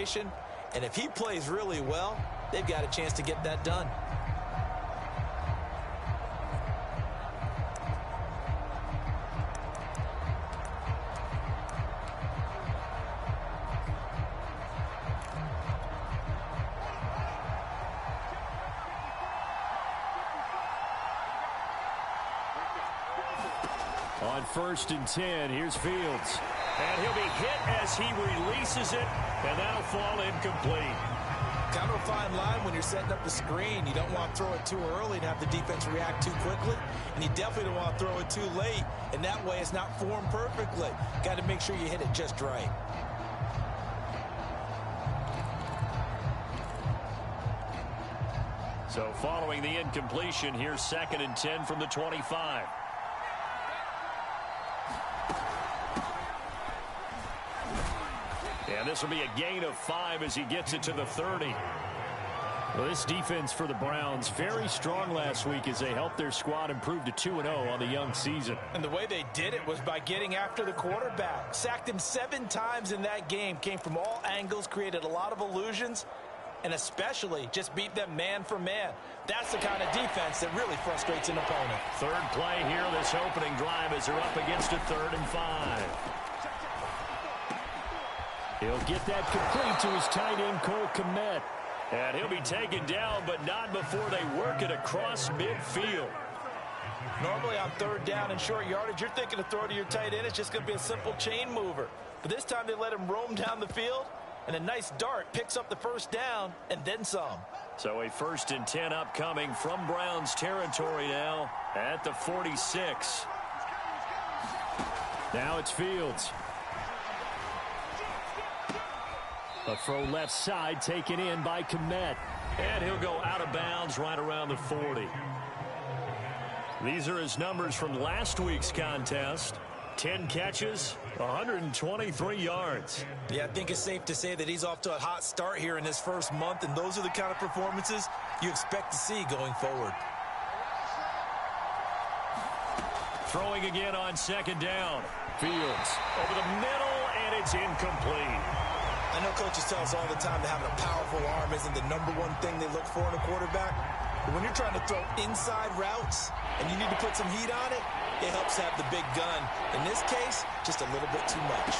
situation. And if he plays really well, they've got a chance to get that done. On 1st and 10, here's Fields. And he'll be hit as he releases it, and that'll fall incomplete. Kind of a fine line when you're setting up the screen. You don't want to throw it too early and have the defense react too quickly, and you definitely don't want to throw it too late, and that way it's not formed perfectly. Got to make sure you hit it just right. So following the incompletion, here's 2nd and 10 from the 25. And this will be a gain of 5 as he gets it to the 30. Well, this defense for the Browns, very strong last week as they helped their squad improve to 2-0 on the young season. And the way they did it was by getting after the quarterback. Sacked him 7 times in that game. Came from all angles, created a lot of illusions, and especially just beat them man for man. That's the kind of defense that really frustrates an opponent. Third play here, this opening drive as they're up against a 3rd and 5. He'll get that complete to his tight end, Cole Kmet. And he'll be taken down, but not before they work it across midfield. Normally on 3rd down and short yardage, you're thinking to throw to your tight end. It's just going to be a simple chain mover. But this time they let him roam down the field, and a nice dart picks up the 1st down and then some. So a 1st and 10 upcoming from Browns territory now at the 46. Now it's Fields. A throw left side taken in by Kmet. And he'll go out of bounds right around the 40. These are his numbers from last week's contest. 10 catches, 123 yards. Yeah, I think it's safe to say that he's off to a hot start here in his first month, and those are the kind of performances you expect to see going forward. Throwing again on 2nd down. Fields. Over the middle, and it's incomplete. I know coaches tell us all the time that having a powerful arm isn't the #1 thing they look for in a quarterback. But when you're trying to throw inside routes and you need to put some heat on it, it helps have the big gun. In this case, just a little bit too much.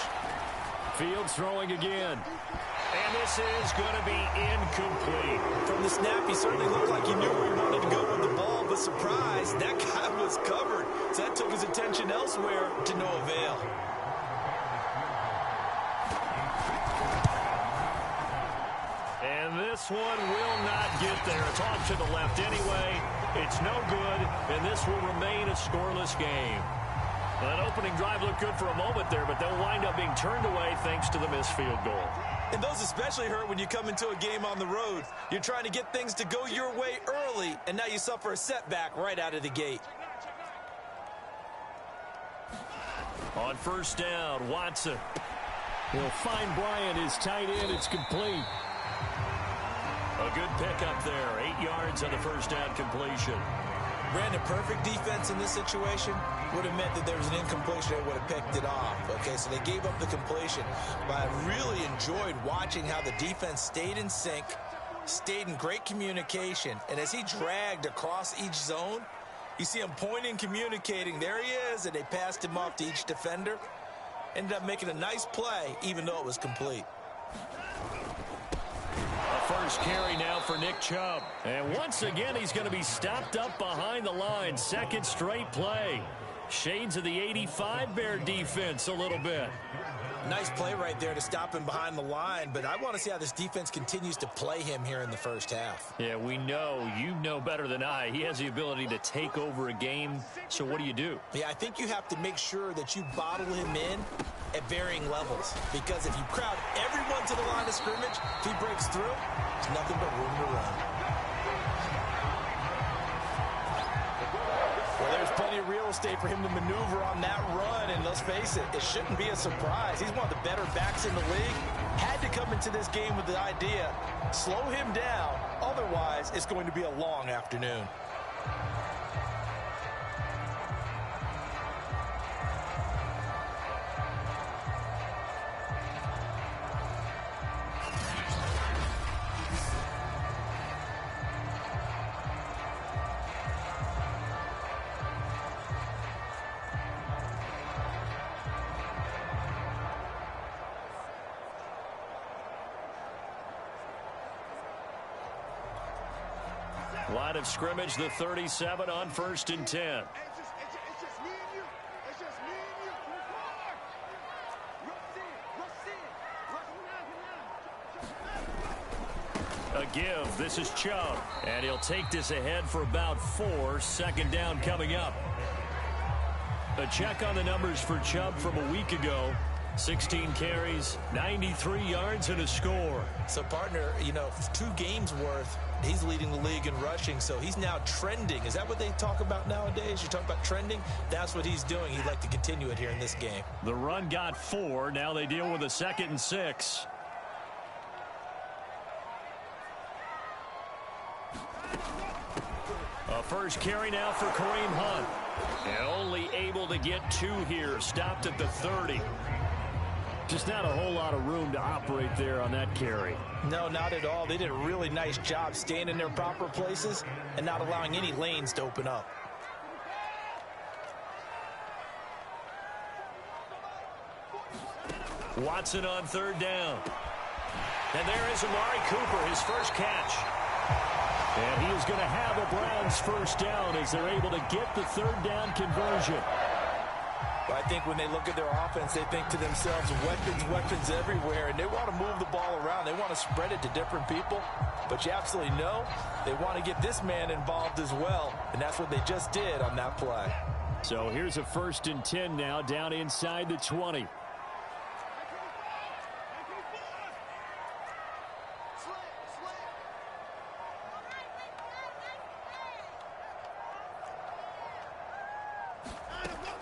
Fields throwing again. And this is going to be incomplete. From the snap, he certainly looked like he knew where he wanted to go with the ball, but surprise, that guy was covered. So that took his attention elsewhere to no avail. And this one will not get there. It's off to the left anyway. It's no good, and this will remain a scoreless game. That opening drive looked good for a moment there, but they'll wind up being turned away thanks to the missed field goal. And those especially hurt when you come into a game on the road. You're trying to get things to go your way early, and now you suffer a setback right out of the gate. On 1st down, Watson. He'll find Bryant, his tight end. It's complete. A good pickup there. 8 yards on the 1st down completion. Brandon, perfect defense in this situation would have meant that there was an incompletion that would have picked it off. Okay, so they gave up the completion. But I really enjoyed watching how the defense stayed in sync, stayed in great communication. And as he dragged across each zone, you see him pointing, communicating. There he is, and they passed him off to each defender. Ended up making a nice play, even though it was complete. First carry now for Nick Chubb. And once again, he's going to be stopped up behind the line. 2nd straight play. Shades of the 85 Bear defense a little bit. Nice play right there to stop him behind the line, but I want to see how this defense continues to play him here in the 1st half. Yeah, we know. You know better than I. He has the ability to take over a game, so what do? Yeah, I think you have to make sure that you bottle him in at varying levels, because if you crowd everyone to the line of scrimmage, if he breaks through, there's nothing but room to run. Well, there's plenty of real estate for him to maneuver on that run, and let's face it, it shouldn't be a surprise. He's one of the better backs in the league. Had to come into this game with the idea, slow him down, otherwise it's going to be a long afternoon. Line of scrimmage, the 37 on 1st and 10. A give. This is Chubb. And he'll take this ahead for about 4. Second down coming up. A check on the numbers for Chubb from a week ago. 16 carries, 93 yards, and a score. So, partner, 2 games worth, he's leading the league in rushing, so he's now trending. Is that what they talk about nowadays? You talk about trending? That's what he's doing. He'd like to continue it here in this game. The run got 4. Now they deal with a 2nd and 6. A first carry now for Kareem Hunt. And only able to get 2 here. Stopped at the 30. Just not a whole lot of room to operate there on that carry. No, not at all. They did a really nice job staying in their proper places and not allowing any lanes to open up. Watson on 3rd down. And there is Amari Cooper, his first catch. And he is going to have a Browns first down as they're able to get the 3rd down conversion. I think when they look at their offense, they think to themselves, weapons everywhere, and they want to move the ball around. They want to spread it to different people, but you absolutely know they want to get this man involved as well, and that's what they just did on that play. So here's a 1st and 10 now, down inside the 20.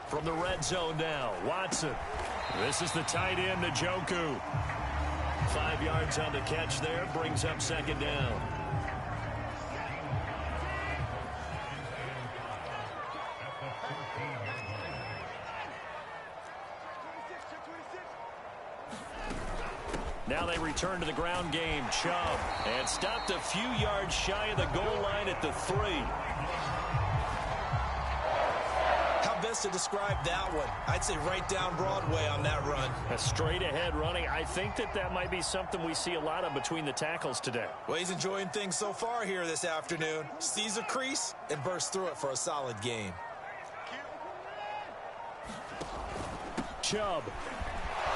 From the red zone now, Watson. This is the tight end, Njoku. 5 yards on the catch there, brings up 2nd down. Now they return to the ground game. Chubb, and stopped a few yards shy of the goal line at the 3. Best to describe that one? I'd say right down Broadway on that run. A straight ahead running. I think that might be something we see a lot of between the tackles today. Well, he's enjoying things so far here this afternoon. Sees a crease and bursts through it for a solid game. Chubb.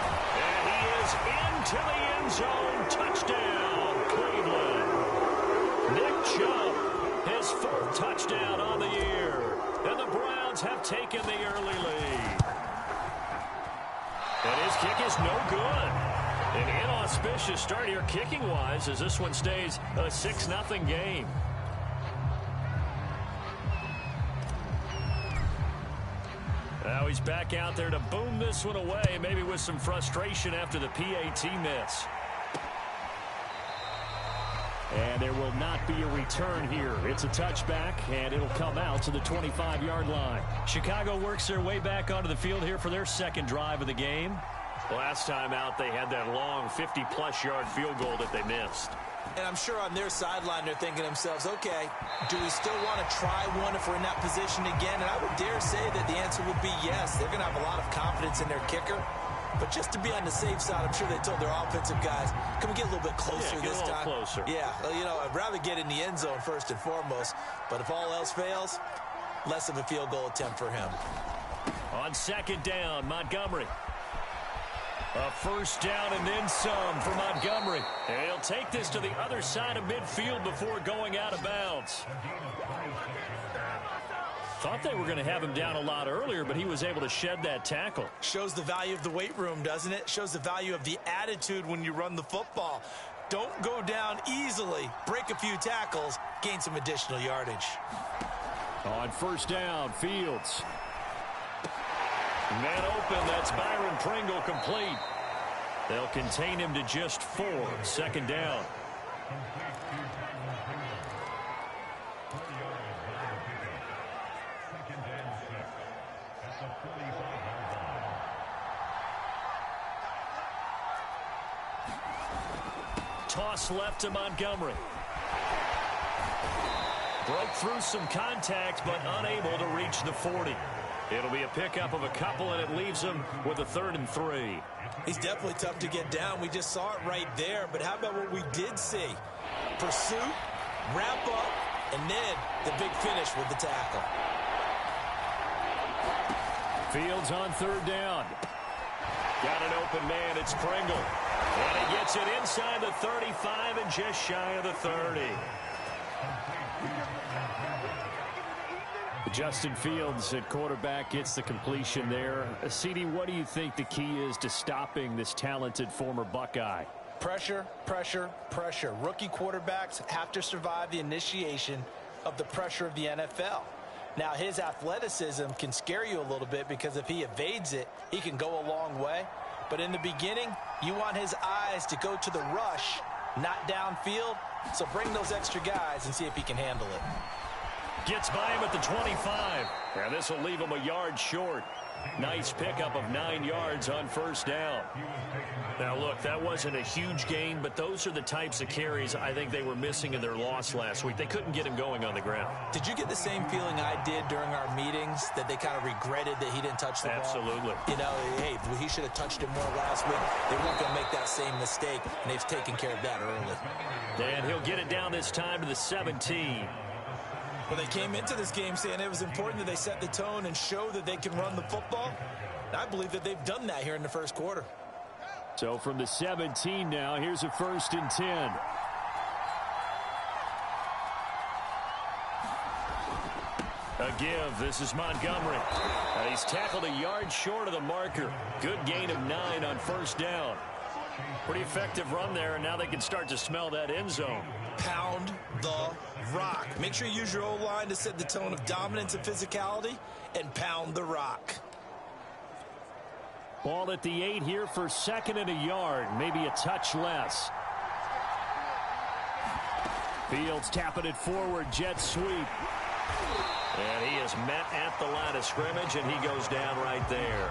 And he is into the end zone. Touchdown, Cleveland. Nick Chubb, his 4th touchdown on the year. And the Browns have taken the early lead. And his kick is no good. An inauspicious start here kicking-wise as this one stays a 6-0 game. Now he's back out there to boom this one away, maybe with some frustration after the PAT miss. And there will not be a return here. It's a touchback, and it'll come out to the 25-yard line. Chicago works their way back onto the field here for their 2nd drive of the game. Last time out, they had that long 50-plus yard field goal that they missed. And I'm sure on their sideline, they're thinking to themselves, okay, do we still want to try one if we're in that position again? And I would dare say that the answer would be yes. They're going to have a lot of confidence in their kicker. But just to be on the safe side, I'm sure they told their offensive guys, can we get a little bit closer this time? Closer. Yeah, I'd rather get in the end zone first and foremost. But if all else fails, less of a field goal attempt for him. On 2nd down, Montgomery. A first down and then some for Montgomery. And he'll take this to the other side of midfield before going out of bounds. Thought they were going to have him down a lot earlier, but he was able to shed that tackle. Shows the value of the weight room, doesn't it? Shows the value of the attitude when you run the football. Don't go down easily. Break a few tackles. Gain some additional yardage. On 1st down, Fields. Man open, that's Byron Pringle complete. They'll contain him to just 4. 2nd down. Toss left to Montgomery. Broke through some contact, but unable to reach the 40. It'll be a pickup of a couple, and it leaves him with a 3rd and 3. He's definitely tough to get down. We just saw it right there. But how about what we did see? Pursuit, wrap up, And then the big finish with the tackle. Fields on third down. Got an open man. It's Pringle. And he gets it inside the 35 and just shy of the 30. Justin Fields at quarterback gets the completion there. CD, what do you think the key is to stopping this talented former Buckeye? Pressure, pressure, pressure. Rookie quarterbacks have to survive the initiation of the pressure of the NFL. Now, his athleticism can scare you a little bit because if he evades it, he can go a long way. But in the beginning, you want his eyes to go to the rush, not downfield. So bring those extra guys and see if he can handle it. Gets by him at the 25. And this will leave him a yard short. Nice pickup of 9 yards on first down. Now, look, that wasn't a huge gain, but those are the types of carries I think they were missing in their loss last week. They couldn't get him going on the ground. Did you get the same feeling I did during our meetings, that they kind of regretted that he didn't touch the ball? Absolutely. You know, hey, he should have touched it more last week. They weren't going to make that same mistake, and they've taken care of that early. And he'll get it down this time to the 17. Well, they came into this game saying it was important that they set the tone and show that they can run the football. And I believe that they've done that here in the first quarter. So from the 17 now, here's a 1st and 10. A give. This is Montgomery. He's tackled a yard short of the marker. Good gain of 9 on first down. Pretty effective run there, and now they can start to smell that end zone. Pound the rock. Make sure you use your O-line to set the tone of dominance and physicality, and pound the rock. Ball at the 8 here for 2nd and a yard, maybe a touch less. Fields tapping it forward, jet sweep. And he is met at the line of scrimmage, and he goes down right there.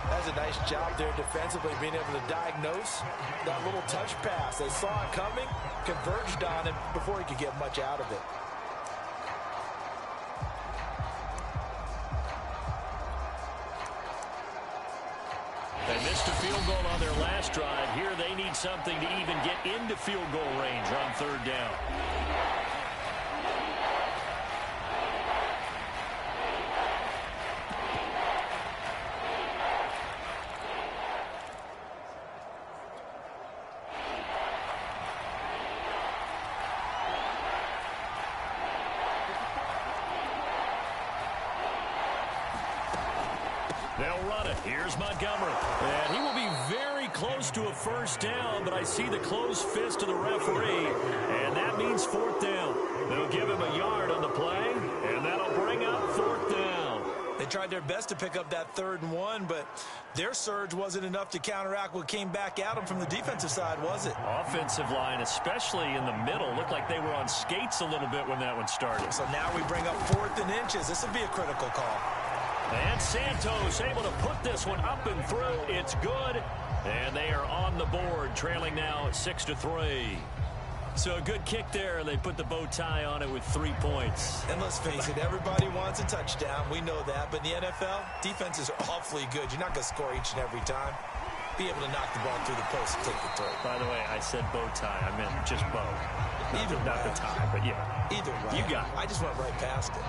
That's a nice job there defensively, being able to diagnose that little touch pass. They saw it coming, converged on him before he could get much out of it. They missed a field goal on their last drive. Here they need something to even get into field goal range on third down. They'll run it. Here's Montgomery. And he will be very close to a first down, but I see the closed fist of the referee, and that means 4th down. They'll give him a yard on the play, and that'll bring up 4th down. They tried their best to pick up that 3rd and 1, but their surge wasn't enough to counteract what came back at them from the defensive side, was it? Offensive line, especially in the middle, looked like they were on skates a little bit when that one started. So now we bring up 4th and inches. This will be a critical call. And Santos able to put this one up and through. It's good. And they are on the board, trailing now 6-3. So a good kick there, and they put the bow tie on it with 3 points. And let's face it, everybody wants a touchdown. We know that. But in the NFL, defenses are awfully good. You're not going to score each and every time. Be able to knock the ball through the post and take the throw. By the way, I said bow tie. I meant just bow. Either way. Not the tie, but yeah. Either way. You got it. I just went right past it.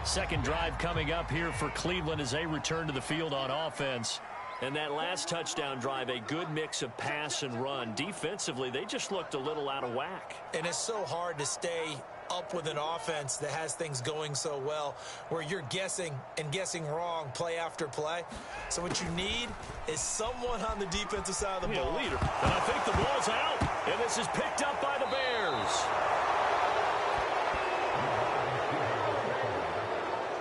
Second drive coming up here for Cleveland as they return to the field on offense. And that last touchdown drive, a good mix of pass and run. Defensively, they just looked a little out of whack. And it's so hard to stay up with an offense that has things going so well, where you're guessing and guessing wrong play after play. So what you need is someone on the defensive side of the ball. Leader. And I think the ball's out. And this is picked up by the Bears.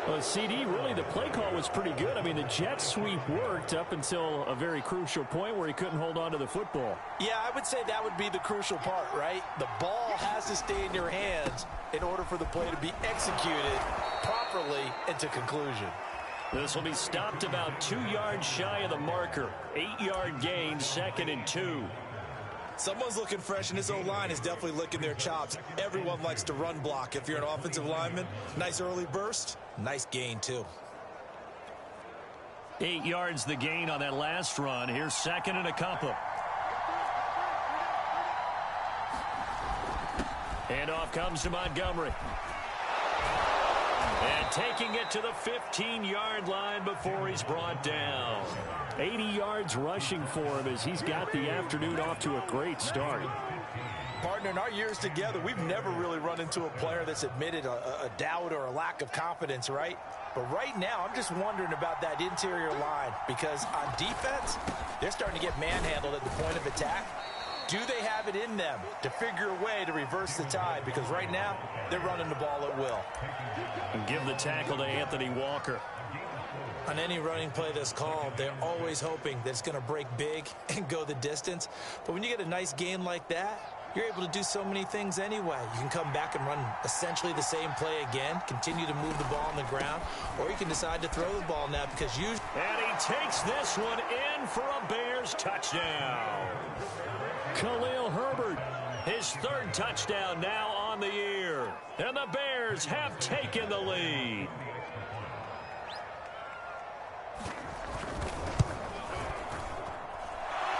Well, CD, really the play call was pretty good. I mean, the jet sweep worked up until a very crucial point where he couldn't hold on to the football. Yeah, I would say that would be the crucial part, right? The ball has to stay in your hands in order for the play to be executed properly into conclusion. This will be stopped about 2 yards shy of the marker. 8-yard gain, 2nd and 2. Someone's looking fresh, and this O-line is definitely licking their chops. Everyone likes to run block. If you're an offensive lineman, nice early burst, nice gain too. 8 yards the gain on that last run. Here's 2nd and a couple. And off comes to Montgomery. And taking it to the 15-yard line before he's brought down. 80 yards rushing for him as he's got the afternoon off to a great start. Partner, in our years together, we've never really run into a player that's admitted a doubt or a lack of confidence, right? But right now, I'm just wondering about that interior line because on defense, they're starting to get manhandled at the point of attack. Do they have it in them to figure a way to reverse the tide? Because right now, they're running the ball at will. And give the tackle to Anthony Walker. On any running play that's called, they're always hoping that it's going to break big and go the distance. But when you get a nice game like that, you're able to do so many things anyway. You can come back and run essentially the same play again, continue to move the ball on the ground, or you can decide to throw the ball now because you... And he takes this one in for a Bears touchdown. Khalil Herbert, his third touchdown now on the year. And the Bears have taken the lead.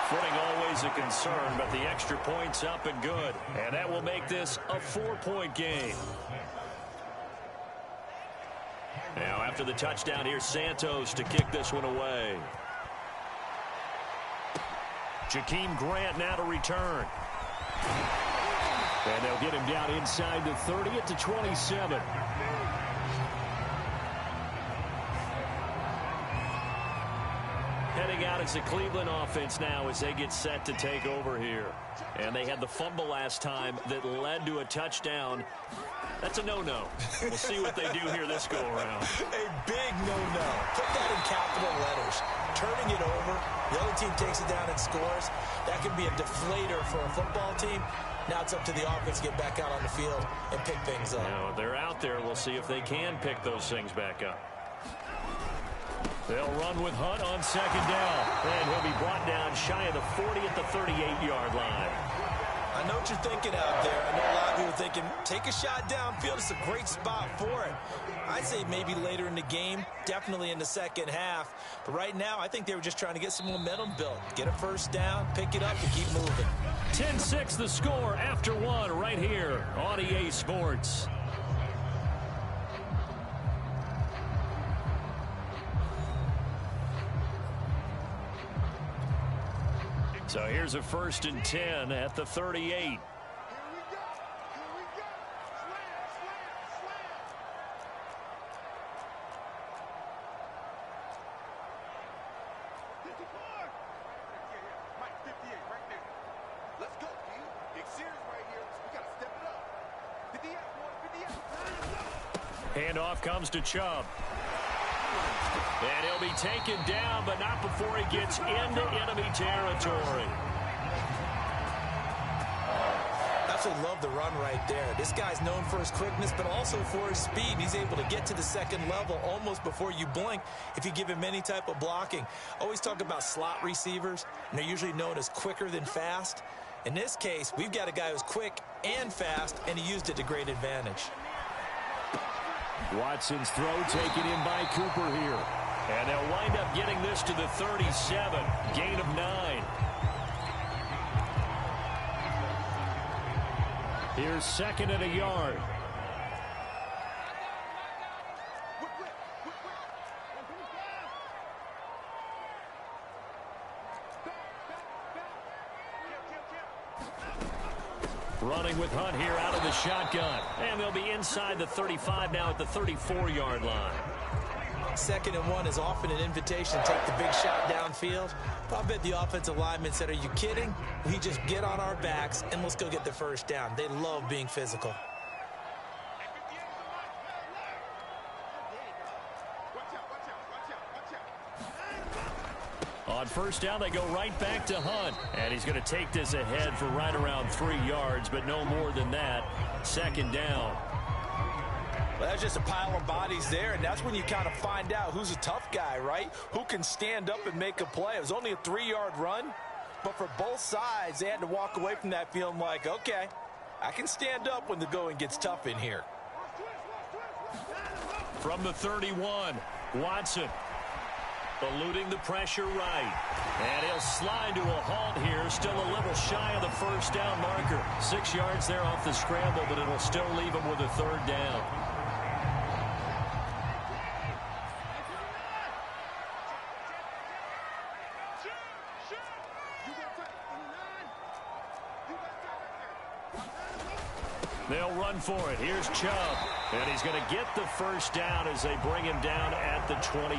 Footing always a concern, but the extra point's up and good. And that will make this a 4-point game. Now after the touchdown, here's Santos to kick this one away. Jakeem Grant now to return. And they'll get him down inside the 30 at the 27. Heading out as the Cleveland offense now as they get set to take over here. And they had the fumble last time that led to a touchdown. That's a no-no. We'll see what they do here this go-around. A big no-no. Put that in capital letters. Turning it over, the other team takes it down and scores. That can be a deflator for a football team. Now it's up to the offense to get back out on the field and pick things up. Now, they're out there. We'll see if they can pick those things back up. They'll run with Hunt on second down. And he'll be brought down shy of the 40 at the 38-yard line. I know what you're thinking out there. I know a lot of people are thinking, take a shot downfield. It's a great spot for it. I'd say maybe later in the game, definitely in the second half. But right now, I think they were just trying to get some momentum built. Get a first down, pick it up, and keep moving. 10-6 the score after one right here on EA Sports. So here's a 1st and 10 at the 38. Handoff comes to Chubb. And he'll be taken down, but not before he gets into enemy territory. Absolutely love the run right there. This guy's known for his quickness, but also for his speed. He's able to get to the second level almost before you blink if you give him any type of blocking. Always talk about slot receivers, and they're usually known as quicker than fast. In this case, we've got a guy who's quick and fast, and he used it to great advantage. Watson's throw taken in by Cooper here. And they'll wind up getting this to the 37. Gain of 9. Here's 2nd and a yard. Running with Hunt here out of the shotgun. And they'll be inside the 35 now at the 34-yard line. 2nd and 1 is often an invitation to take the big shot downfield. But I bet the offensive lineman said, are you kidding? We just get on our backs and let's go get the first down. They love being physical. On 1st down, they go right back to Hunt. And he's going to take this ahead for right around 3 yards, but no more than that. 2nd down. Well, that's just a pile of bodies there, and that's when you kind of find out who's a tough guy, right? Who can stand up and make a play. It was only a 3-yard run, but for both sides, they had to walk away from that feeling like, okay, I can stand up when the going gets tough in here. From the 31, Watson. Eluding the pressure right. And he'll slide to a halt here. Still a little shy of the first down marker. 6 yards there off the scramble, but it'll still leave him with a third down. They'll run for it. Here's Chubb. And he's going to get the first down as they bring him down at the 23.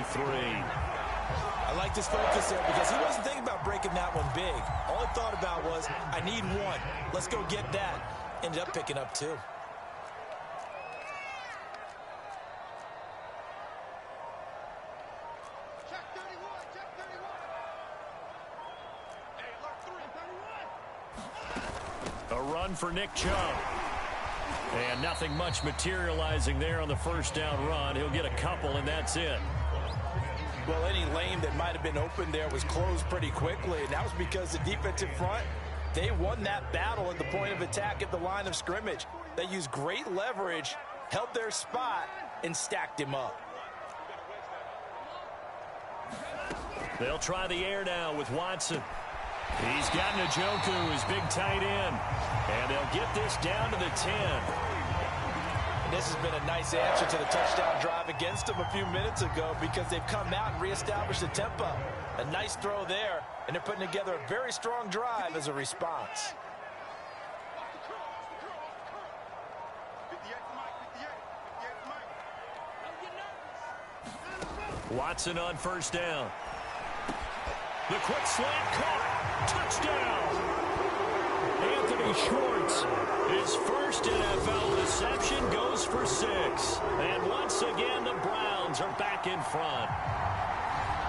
I like this focus there because he wasn't thinking about breaking that one big. All he thought about was, I need one. Let's go get that. Ended up picking up 2. A run for Nick Chubb. And nothing much materializing there on the first down run. He'll get a couple, and that's it. Well, any lane that might have been open there was closed pretty quickly, and that was because the defensive front, they won that battle at the point of attack at the line of scrimmage. They used great leverage, held their spot, and stacked him up. They'll try the air now with Watson. He's got Njoku, his big tight end. And they'll get this down to the 10. And this has been a nice answer to the touchdown drive against them a few minutes ago because they've come out and reestablished the tempo. A nice throw there, and they're putting together a very strong drive as a response. Watson on first down. The quick slant caught. Touchdown. Anthony Schwartz, his first NFL reception, goes for 6. And once again, the Browns are back in front.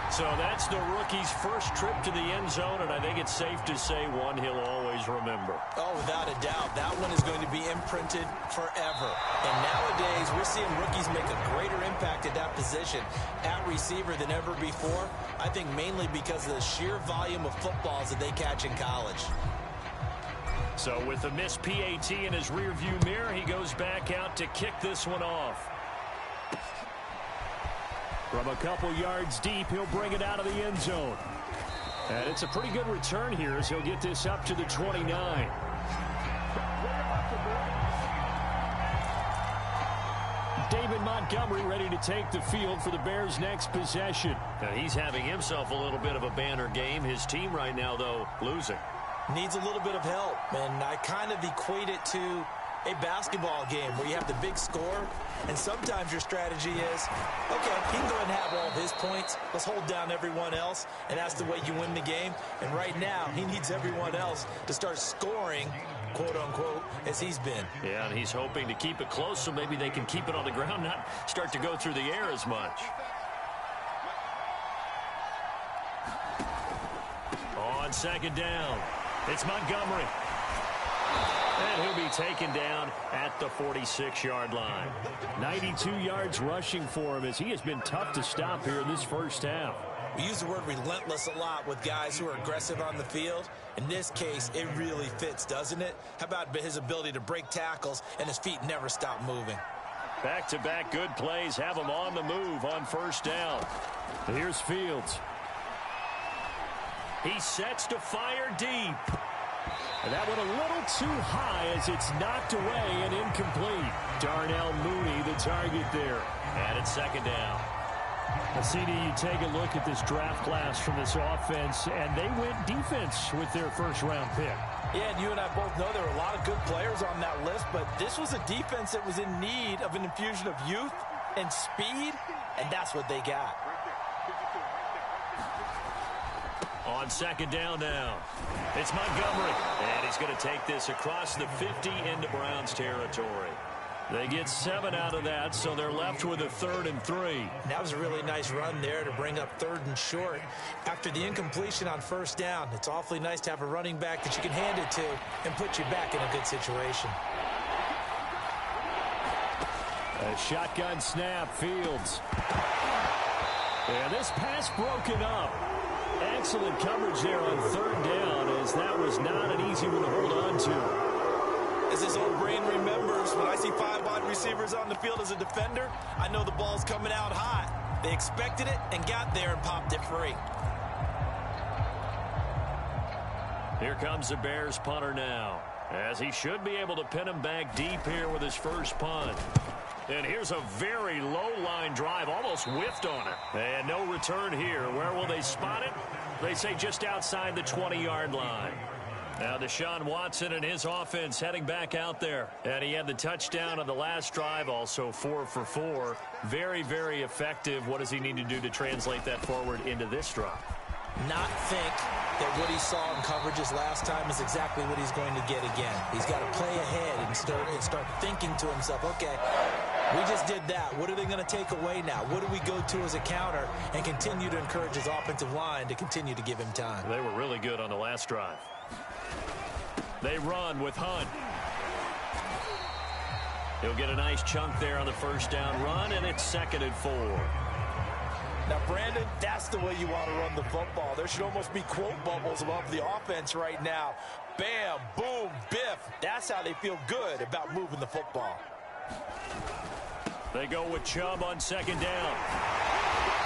So that's the rookie's first trip to the end zone, and I think it's safe to say one he'll always remember. Oh, without a doubt. That one is going to be imprinted forever. And nowadays, we're seeing rookies make a greater impact at that position at receiver than ever before. I think mainly because of the sheer volume of footballs that they catch in college. So with the missed PAT in his rearview mirror, he goes back out to kick this one off. From a couple yards deep, he'll bring it out of the end zone. And it's a pretty good return here as he'll get this up to the 29. David Montgomery ready to take the field for the Bears' next possession. Now he's having himself a little bit of a banner game. His team right now, though, losing. Needs a little bit of help, and I kind of equate it to a basketball game where you have the big score, and sometimes your strategy is, okay, he can go ahead and have all of his points. Let's hold down everyone else, and that's the way you win the game. And right now, he needs everyone else to start scoring, quote-unquote, as he's been. Yeah, and he's hoping to keep it close so maybe they can keep it on the ground, not start to go through the air as much. On second down, it's Montgomery. And he'll be taken down at the 46-yard line. 92 yards rushing for him as he has been tough to stop here in this first half. We use the word relentless a lot with guys who are aggressive on the field. In this case, it really fits, doesn't it? How about his ability to break tackles and his feet never stop moving? Back-to-back good plays have him on the move on first down. Here's Fields. He sets to fire deep. And that went a little too high as it's knocked away and incomplete. Darnell Mooney, the target there. And it's second down. Now, CD, you take a look at this draft class from this offense, and they went defense with their first-round pick. Yeah, and you and I both know there were a lot of good players on that list, but this was a defense that was in need of an infusion of youth and speed, and that's what they got. On second down now, it's Montgomery, and he's going to take this across the 50 into Browns territory. They get 7 out of that, so they're left with a 3rd and 3. That was a really nice run there to bring up 3rd and short. After the incompletion on first down, it's awfully nice to have a running back that you can hand it to and put you back in a good situation. A shotgun snap, Fields. And this pass broken up. Excellent coverage there on 3rd down, as that was not an easy one to hold on to. As his old brain remembers, when I see 5 wide receivers on the field as a defender, I know the ball's coming out hot. They expected it and got there and popped it free. Here comes the Bears punter now, as he should be able to pin him back deep here with his first punt. And here's a very low-line drive, almost whiffed on it. And no return here. Where will they spot it? They say just outside the 20-yard line. Now Deshaun Watson and his offense heading back out there. And he had the touchdown on the last drive, also 4 for 4. Very, very effective. What does he need to do to translate that forward into this drive? Not think that what he saw in coverages last time is exactly what he's going to get again. He's got to play ahead and start thinking to himself, okay, we just did that. What are they going to take away now? What do we go to as a counter? And continue to encourage his offensive line to continue to give him time. They were really good on the last drive. They run with Hunt. He'll get a nice chunk there on the first down run, and it's 2nd and 4. Now, Brandon, that's the way you want to run the football. There should almost be quote bubbles above the offense right now. Bam, boom, biff. That's how they feel good about moving the football. They go with Chubb on 2nd down.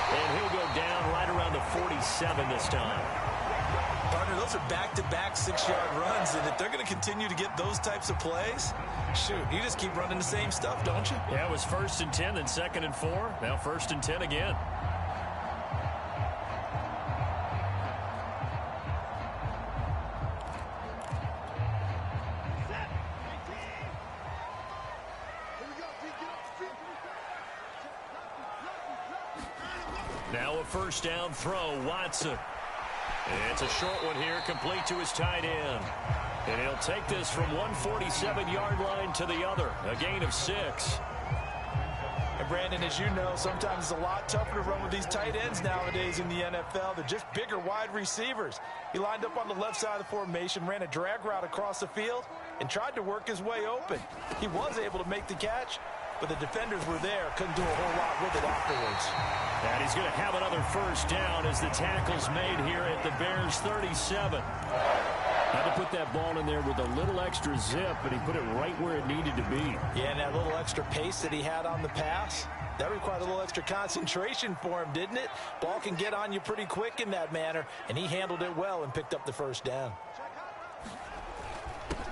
And he'll go down right around the 47 this time. Partner, those are back-to-back 6-yard runs, and if they're going to continue to get those types of plays, shoot, you just keep running the same stuff, don't you? Yeah, it was 1st and 10, then 2nd and 4. Now 1st and 10 again. Now a first down throw, Watson. It's a short one here, complete to his tight end. And he'll take this from 147-yard line to the other, a gain of 6. And Brandon, as you know, sometimes it's a lot tougher to run with these tight ends nowadays in the NFL. They're just bigger wide receivers. He lined up on the left side of the formation, ran a drag route across the field, and tried to work his way open. He was able to make the catch, but the defenders were there, couldn't do a whole lot with it afterwards. And he's going to have another first down as the tackle's made here at the Bears 37. Had to put that ball in there with a little extra zip, but he put it right where it needed to be. Yeah, and that little extra pace that he had on the pass, that required a little extra concentration for him, didn't it? Ball can get on you pretty quick in that manner, and he handled it well and picked up the first down.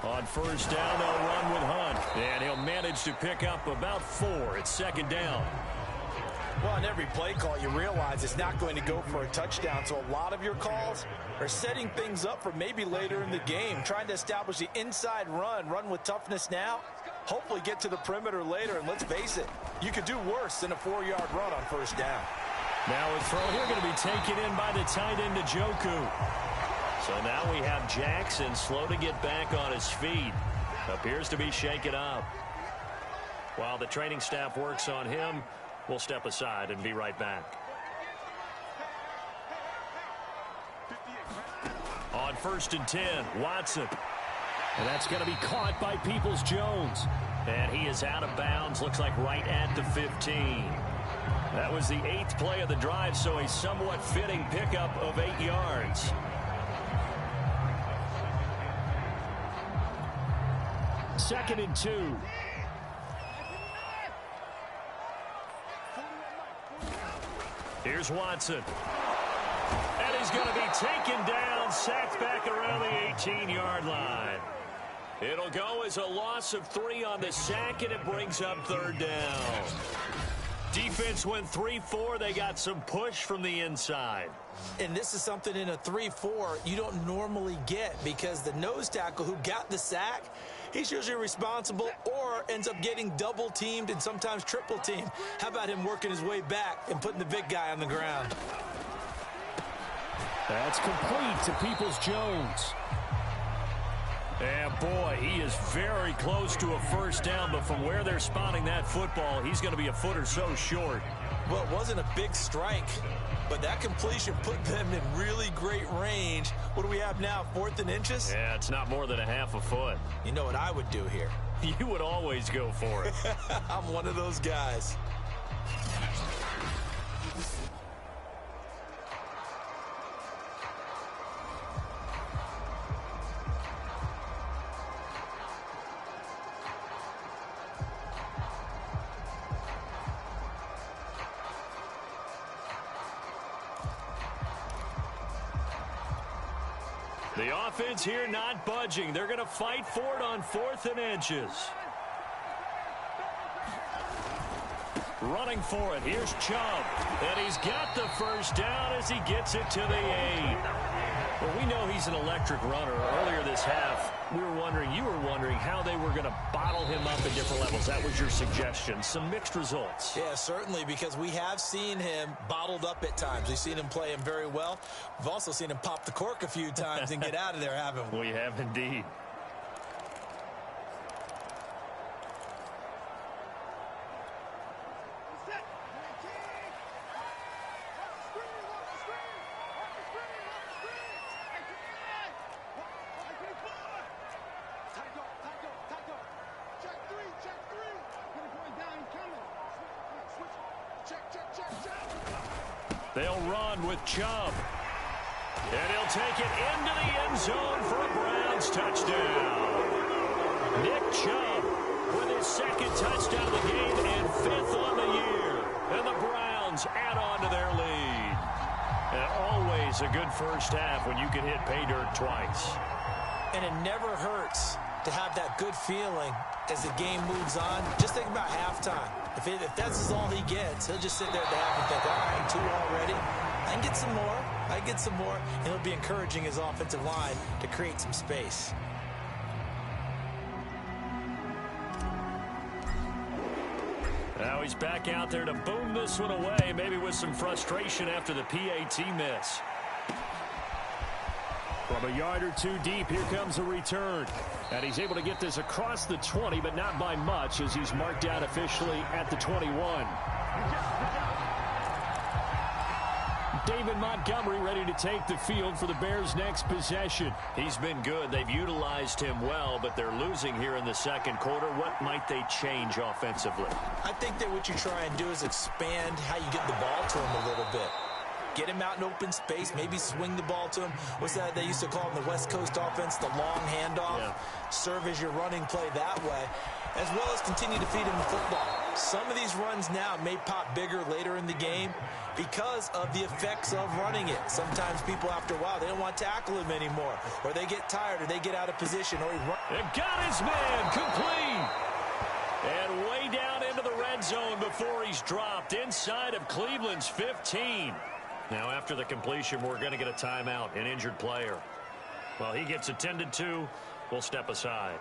On first down, they'll run with Hunt. And he'll manage to pick up about 4. It's 2nd down. Well, on every play call, you realize it's not going to go for a touchdown. So a lot of your calls are setting things up for maybe later in the game, trying to establish the inside run with toughness now, hopefully get to the perimeter later. And let's face it, you could do worse than a 4-yard run on first down. Now a throw here going to be taken in by the tight end, Njoku. So now we have Jackson slow to get back on his feet. Appears to be shaken up. While the training staff works on him, we'll step aside and be right back. On 1st and 10, Watson. And that's going to be caught by Peoples-Jones. And he is out of bounds, looks like right at the 15. That was the 8th play of the drive, so a somewhat fitting pickup of 8 yards. Second and 2. Here's Watson. And he's going to be taken down, sacked back around the 18-yard line. It'll go as a loss of 3 on the sack, and it brings up 3rd down. Defense went 3-4. They got some push from the inside. And this is something in a 3-4 you don't normally get, because the nose tackle who got the sack, he's usually responsible or ends up getting double teamed and sometimes triple teamed. How about him working his way back and putting the big guy on the ground? That's complete to Peoples-Jones. And boy, he is very close to a first down, but from where they're spotting that football, he's going to be a foot or so short. Well, it wasn't a big strike, but that completion put them in really great range. What do we have now, 4th and inches? Yeah, it's not more than a half a foot. You know what I would do here? You would always go for it. I'm one of those guys. The offense here not budging. They're going to fight for it on 4th and inches. Running for it. Here's Chubb. And he's got the first down as he gets it to the 8. Well, we know he's an electric runner. Earlier this half, you were wondering how they were going to bottle him up at different levels. That was your suggestion. Some mixed results. Yeah, certainly, because we have seen him bottled up at times. We've seen him play him very well. We've also seen him pop the cork a few times and get out of there, haven't we? We have indeed. They'll run with Chubb. And he'll take it into the end zone for a Browns touchdown. Nick Chubb with his 2nd touchdown of the game and 5th on the year. And the Browns add on to their lead. And always a good first half when you can hit pay dirt twice. And it never hurts to have that good feeling as the game moves on. Just think about halftime. If that's all he gets, he'll just sit there at the half and think, all right, 2 already. I can get some more. I get some more. And he'll be encouraging his offensive line to create some space. Now he's back out there to boom this one away, maybe with some frustration after the PAT miss. From a yard or 2 deep, here comes a return. And he's able to get this across the 20, but not by much, as he's marked out officially at the 21. David Montgomery ready to take the field for the Bears' next possession. He's been good. They've utilized him well, but they're losing here in the 2nd quarter. What might they change offensively? I think that what you try and do is expand how you get the ball to him a little bit. Get him out in open space, maybe swing the ball to him. What's that they used to call in the West Coast offense, the long handoff? Yeah. Serve as your running play that way, as well as continue to feed him the football. Some of these runs now may pop bigger later in the game because of the effects of running it. Sometimes people, after a while, they don't want to tackle him anymore, or they get tired, or they get out of position, or he runs. And got his man complete. And way down into the red zone before he's dropped inside of Cleveland's 15. Now, after the completion, we're going to get a timeout, an injured player. Well, he gets attended to. We'll step aside.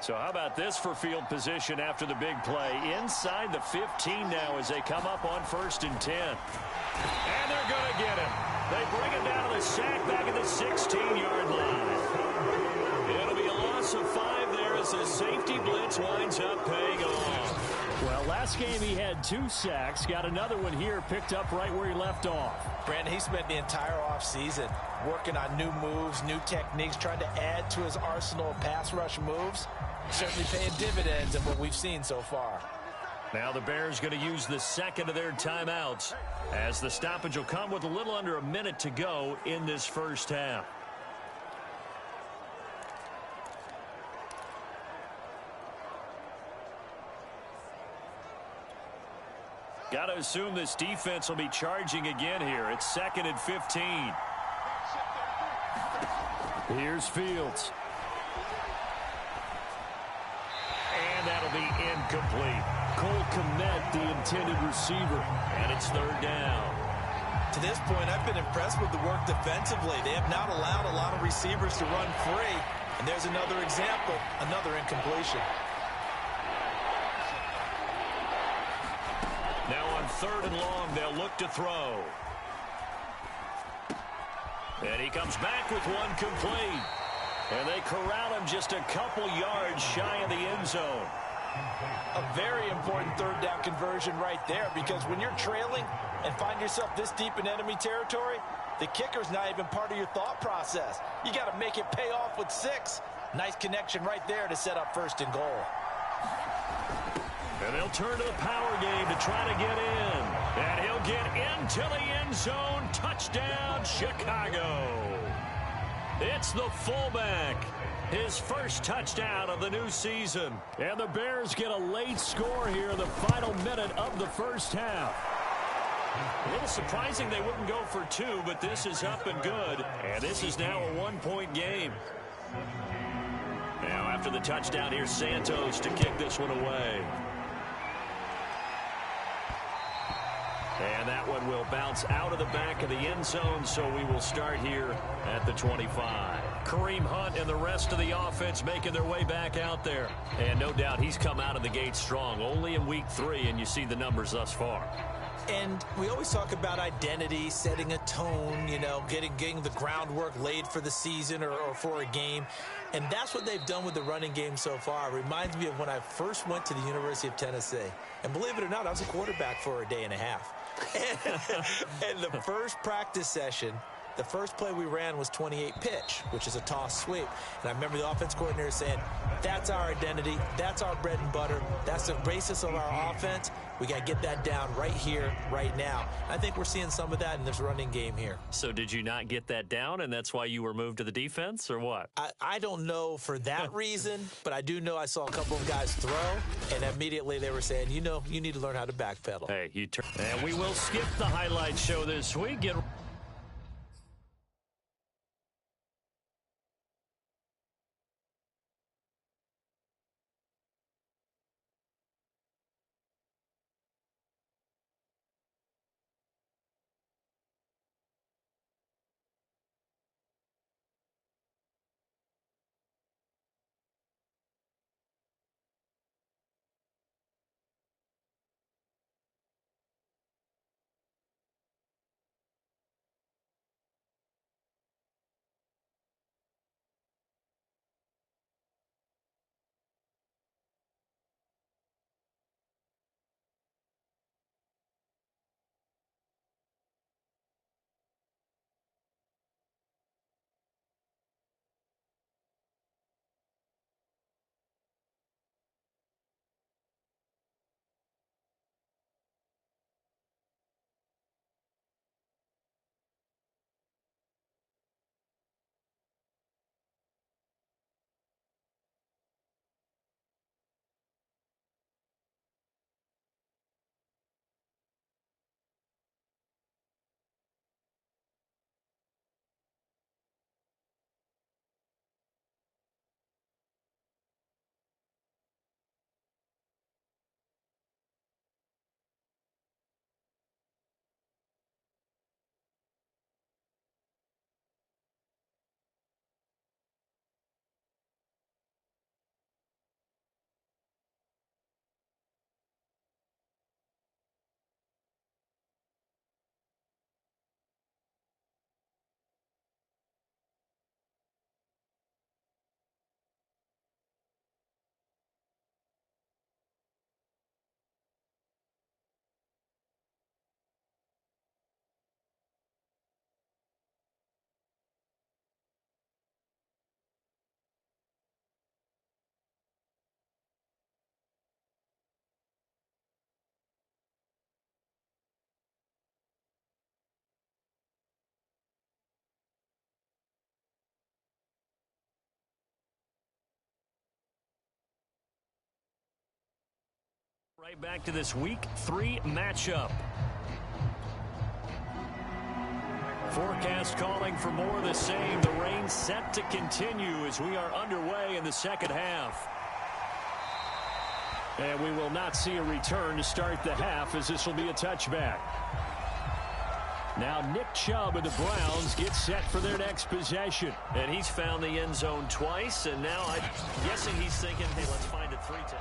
So how about this for field position after the big play? Inside the 15 now as they come up on 1st and 10. And they're going to get him. They bring him down to the sack back at the 16-yard line. It'll be a loss of 5 there as the safety blitz winds up paying off. Well, last game he had 2 sacks. Got another one here, picked up right where he left off. Brandon, he spent the entire offseason working on new moves, new techniques, trying to add to his arsenal of pass rush moves. Certainly paying dividends in what we've seen so far. Now the Bears going to use the 2nd of their timeouts as the stoppage will come with a little under a minute to go in this first half. Got to assume this defense will be charging again here. It's 2nd and 15. Here's Fields. And that'll be incomplete. Cole Kmet, the intended receiver. And it's 3rd down. To this point, I've been impressed with the work defensively. They have not allowed a lot of receivers to run free. And there's another example, another incompletion. Now on 3rd and long, they'll look to throw. And he comes back with one complete. And they corral him just a couple yards shy of the end zone. A very important 3rd down conversion right there, because when you're trailing and find yourself this deep in enemy territory, the kicker's not even part of your thought process. You got to make it pay off with 6. Nice connection right there to set up 1st and goal. And they'll turn to the power game to try to get in. And he'll get into the end zone. Touchdown, Chicago. It's the fullback. His first touchdown of the new season. And the Bears get a late score here in the final minute of the first half. A little surprising they wouldn't go for two, but this is up and good. And this is now a one-point game. Now after the touchdown, here's Santos to kick this one away. And that one will bounce out of the back of the end zone, so we will start here at the 25. Kareem Hunt and the rest of the offense making their way back out there. And no doubt he's come out of the gate strong, only in week 3, and you see the numbers thus far. And we always talk about identity, setting a tone, you know, getting the groundwork laid for the season or for a game. And that's what they've done with the running game so far. It reminds me of when I first went to the University of Tennessee. And believe it or not, I was a quarterback for a day and a half. And the first practice session, the first play we ran was 28 pitch, which is a toss sweep. And I remember the offense coordinator saying, that's our identity, that's our bread and butter, that's the basis of our offense. We got to get that down right here, right now. I think we're seeing some of that in this running game here. So did you not get that down, and that's why you were moved to the defense, or what? I don't know for that reason, but I do know I saw a couple of guys throw, and immediately they were saying, you know, you need to learn how to backpedal. Hey, you turn. And we will skip the highlight show this week. Right back to this week 3 matchup. Forecast calling for more of the same. The rain set to continue as we are underway in the second half. And we will not see a return to start the half, as this will be a touchback. Now Nick Chubb of the Browns gets set for their next possession. And he's found the end zone twice, and now I'm guessing he's thinking, hey, let's find it 3 times.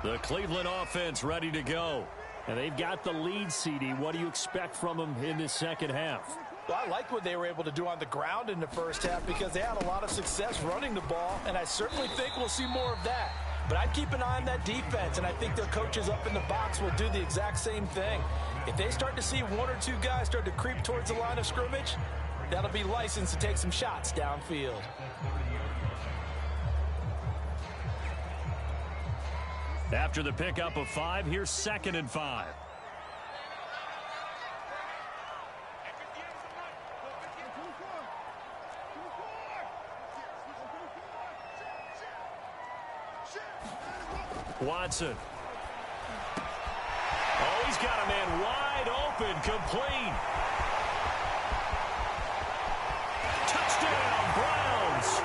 The Cleveland offense ready to go. And they've got the lead, CD. What do you expect from them in this second half? Well, I like what they were able to do on the ground in the first half because they had a lot of success running the ball, and I certainly think we'll see more of that. But I'd keep an eye on that defense, and I think their coaches up in the box will do the exact same thing. If they start to see 1 or 2 guys start to creep towards the line of scrimmage, that'll be licensed to take some shots downfield. After the pickup of 5, here's 2nd and 5. Watson. Oh, he's got a man wide open, complete. Touchdown, Browns.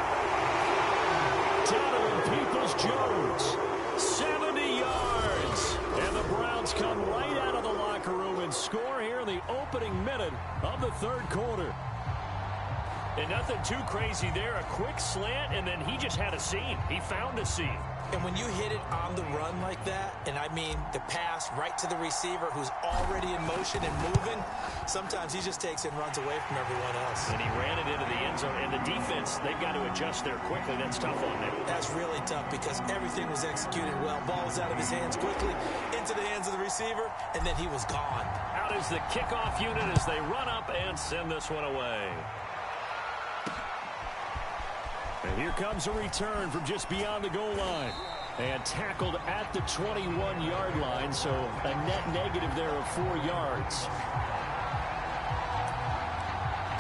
Donovan Peoples-Jones, 70 yards. And the Browns come right out of the locker room and score here in the opening minute of the third quarter. And nothing too crazy there. A quick slant, and then he just had a seam. He found a seam. And when you hit it on the run like that, and I mean the pass right to the receiver who's already in motion and moving, sometimes he just takes it and runs away from everyone else. And he ran it into the end zone. And the defense, they've got to adjust there quickly. That's tough on them. That's really tough because everything was executed well. Ball was out of his hands quickly, into the hands of the receiver, and then he was gone. Out is the kickoff unit as they run up and send this one away. And here comes a return from just beyond the goal line. And tackled at the 21-yard line, so a net negative there of 4 yards.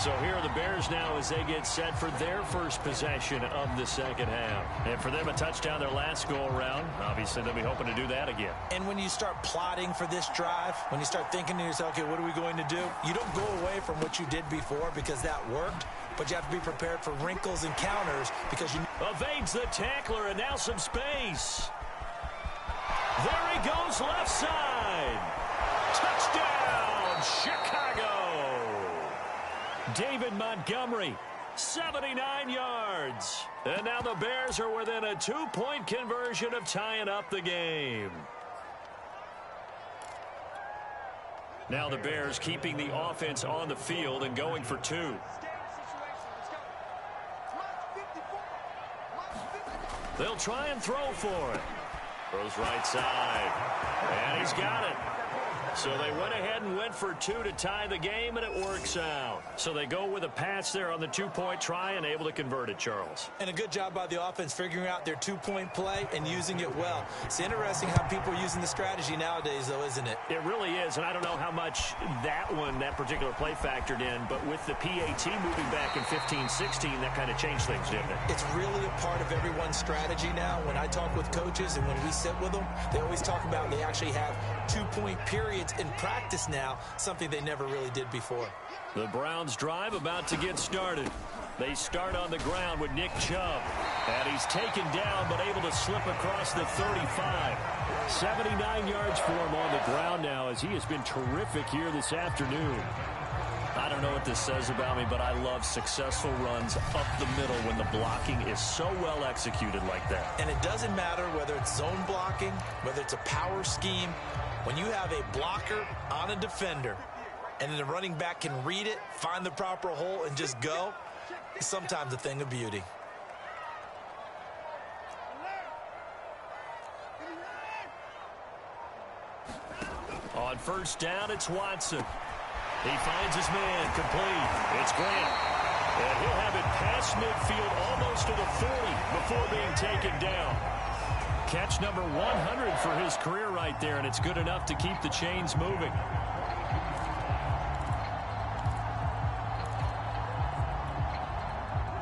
So here are the Bears now as they get set for their first possession of the second half. And for them, a touchdown their last go-around. Obviously, they'll be hoping to do that again. And when you start plotting for this drive, when you start thinking to yourself, okay, what are we going to do? You don't go away from what you did before because that worked, but you have to be prepared for wrinkles and counters because you... Evades the tackler, and now some space. There he goes, left side. Touchdown, Chicago. David Montgomery, 79 yards. And now the Bears are within a 2-point conversion of tying up the game. Now the Bears keeping the offense on the field and going for 2. They'll try and throw for it. Throws right side. And he's got it. So they went ahead and went for 2 to tie the game, and it works out. So they go with a pass there on the 2-point try and able to convert it, Charles. And a good job by the offense figuring out their 2-point play and using it well. It's interesting how people are using the strategy nowadays, though, isn't it? It really is, and I don't know how much that particular play factored in, but with the PAT moving back in 15-16, that kind of changed things, didn't it? It's really a part of everyone's strategy now. When I talk with coaches and when we sit with them, they always talk about they actually have 2-point periods in practice now, something they never really did before. The Browns drive about to get started. They start on the ground with Nick Chubb. And he's taken down but able to slip across the 35. 79 yards for him on the ground now as he has been terrific here this afternoon. I don't know what this says about me, but I love successful runs up the middle when the blocking is so well executed like that. And it doesn't matter whether it's zone blocking, whether it's a power scheme. When you have a blocker on a defender and then the running back can read it, find the proper hole, and just go, it's sometimes a thing of beauty. On first down, it's Watson. He finds his man, complete. It's Grant. And he'll have it past midfield almost to the 40 before being taken down. Catch number 100 for his career right there, and it's good enough to keep the chains moving.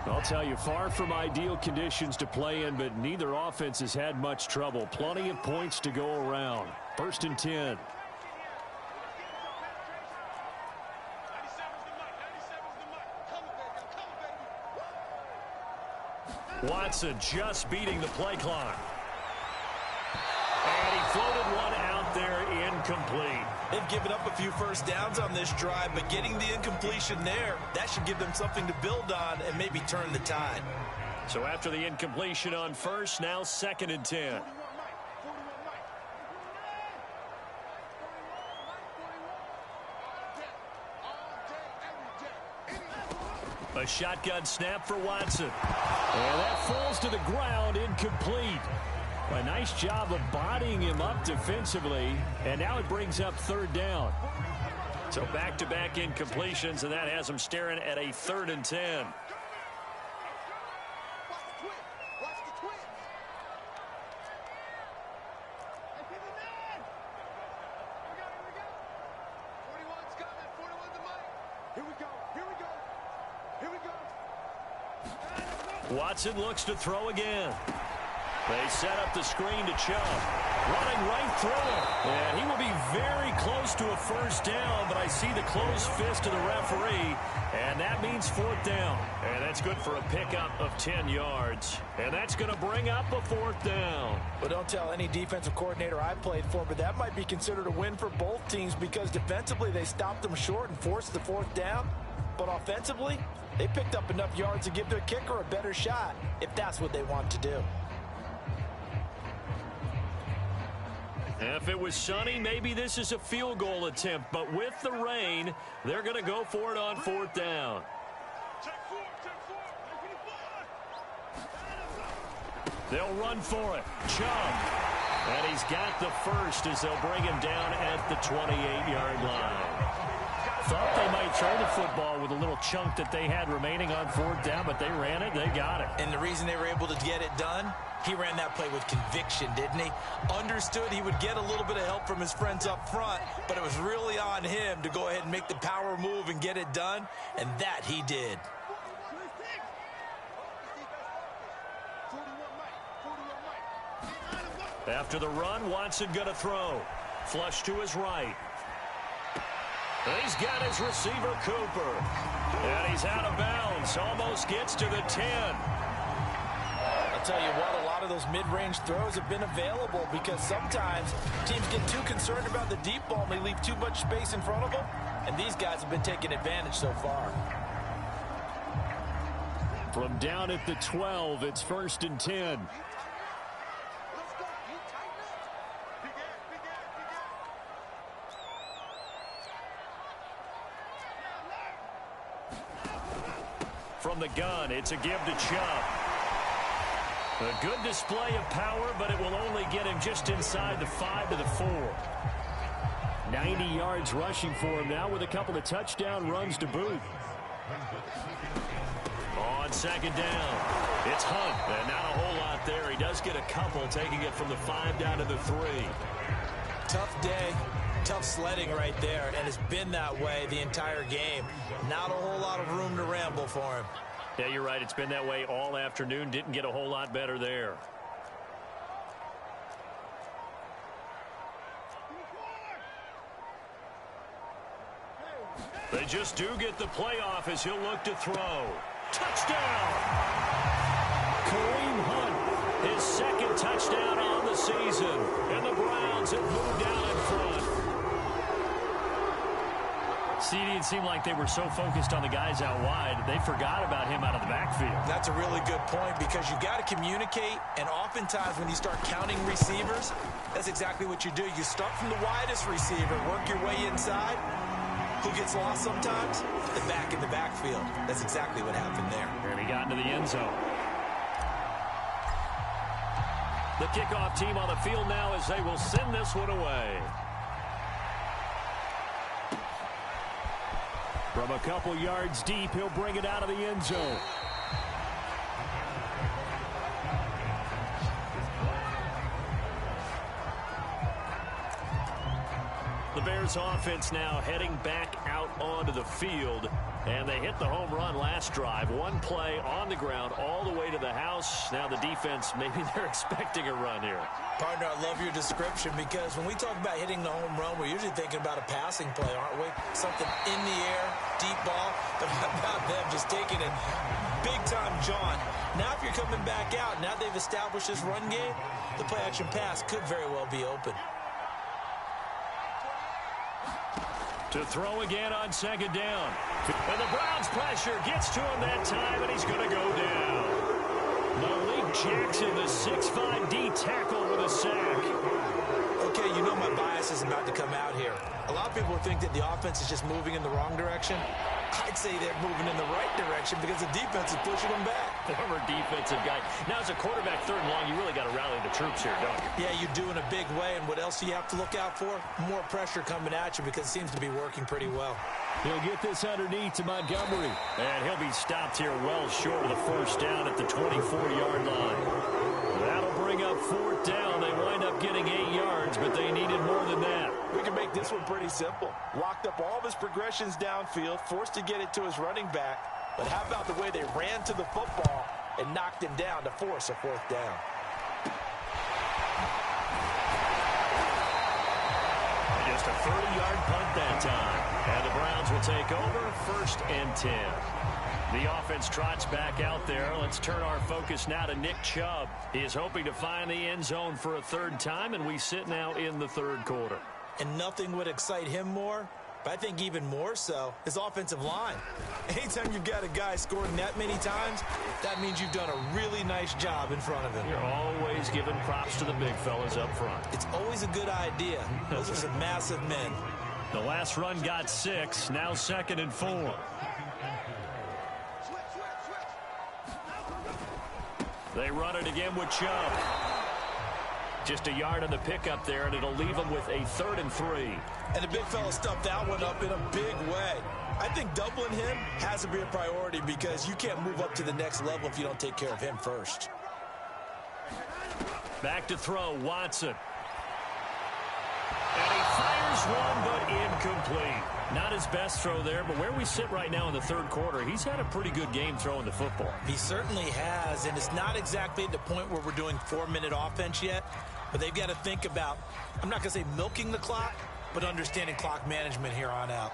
I'll tell you, far from ideal conditions to play in, but neither offense has had much trouble. Plenty of points to go around. 1st and 10. Watson just beating the play clock. And he floated one out there incomplete. They've given up a few first downs on this drive, but getting the incompletion there, that should give them something to build on and maybe turn the tide. So after the incompletion on first, now 2nd and 10. A shotgun snap for Watson. And that falls to the ground, incomplete. A nice job of bodying him up defensively, and now it brings up 3rd down. So back-to-back incompletions, and that has him staring at a 3rd and 10. Watson looks to throw again. They set up the screen to Chubb. Running right through him. And he will be very close to a first down, but I see the closed fist of the referee, and that means fourth down. And that's good for a pickup of 10 yards. And that's going to bring up a fourth down. Well, don't tell any defensive coordinator I played for, but that might be considered a win for both teams because defensively they stopped them short and forced the fourth down. But offensively, they picked up enough yards to give their kicker a better shot if that's what they want to do. If it was sunny, maybe this is a field goal attempt. But with the rain, they're going to go for it on fourth down. They'll run for it. Chubb. And he's got the first as they'll bring him down at the 28-yard line. Thought they might throw the football with a little chunk that they had remaining on fourth down, but they ran it. They got it. And the reason they were able to get it done, he ran that play with conviction, didn't he? Understood he would get a little bit of help from his friends up front, but it was really on him to go ahead and make the power move and get it done, and that he did. After the run, Watson going to throw. Flush to his right. He's got his receiver, Cooper. And he's out of bounds. Almost gets to the 10. I'll tell you what, a lot of those mid-range throws have been available because sometimes teams get too concerned about the deep ball and they leave too much space in front of them. And these guys have been taking advantage so far. From down at the 12, it's 1st and 10. From the gun, it's a give to Chubb. A good display of power, but it will only get him just inside the 5 to the 4. 90 yards rushing for him now with a couple of touchdown runs to boot. On second down, it's Hunt, and not a whole lot there. He does get a couple, taking it from the 5 down to the 3. Tough day, tough sledding right there, and it's been that way the entire game. Not a whole lot of room to ramble for him. Yeah, you're right. It's been that way all afternoon. Didn't get a whole lot better there. They just do get the playoff as he'll look to throw. Touchdown! Kareem Hunt, his second touchdown on the season. And the Browns have moved down in front. CD, it seemed like they were so focused on the guys out wide, they forgot about him out of the backfield. That's a really good point because you got to communicate, and oftentimes when you start counting receivers, that's exactly what you do. You start from the widest receiver, work your way inside. Who gets lost sometimes? The back in the backfield. That's exactly what happened there. And he got into the end zone. The kickoff team on the field now as they will send this one away. From a couple yards deep, he'll bring it out of the end zone. The Bears offense now heading back out onto the field. And they hit the home run last drive. One play on the ground all the way to the house. Now the defense, maybe they're expecting a run here. Partner, I love your description because when we talk about hitting the home run, we're usually thinking about a passing play, aren't we? Something in the air, deep ball. But how about them just taking it big-time jaunt? Now if you're coming back out, now they've established this run game, the play-action pass could very well be open. To throw again on second down. And the Browns pressure gets to him that time, and he's going to go down. Malik Jackson, the 6'5" D tackle with a sack. Okay, you know my bias is about to come out here. A lot of people think that the offense is just moving in the wrong direction. I'd say they're moving in the right direction because the defense is pushing them back. Former defensive guy. Now, as a quarterback, third and long, you really got to rally the troops here, don't you? Yeah, you do in a big way. And what else do you have to look out for? More pressure coming at you because it seems to be working pretty well. He'll get this underneath to Montgomery. And he'll be stopped here well short of the first down at the 24-yard line. That'll bring up fourth down. They wind up getting 8 yards, but they needed more than that. We can make this one pretty simple. Locked up all of his progressions downfield, forced to get it to his running back. But how about the way they ran to the football and knocked him down to force a fourth down? Just a 30-yard punt that time. And the Browns will take over 1st and 10. The offense trots back out there. Let's turn our focus now to Nick Chubb. He is hoping to find the end zone for a 3rd time, and we sit now in the 3rd quarter. And nothing would excite him more, but I think even more so, his offensive line. Anytime you've got a guy scoring that many times, that means you've done a really nice job in front of him. You're always giving props to the big fellas up front. It's always a good idea. Those are some massive men. The last run got 6, now 2nd and 4. They run it again with Chubb. Just a yard on the pickup there, and it'll leave them with a 3rd and 3. And the big fella stuffed that one up in a big way. I think doubling him has to be a priority because you can't move up to the next level if you don't take care of him first. Back to throw, Watson. And he fires one, but incomplete. Not his best throw there, but where we sit right now in the 3rd quarter, he's had a pretty good game throwing the football. He certainly has, and it's not exactly at the point where we're doing 4-minute offense yet, but they've got to think about, I'm not going to say milking the clock, but understanding clock management here on out.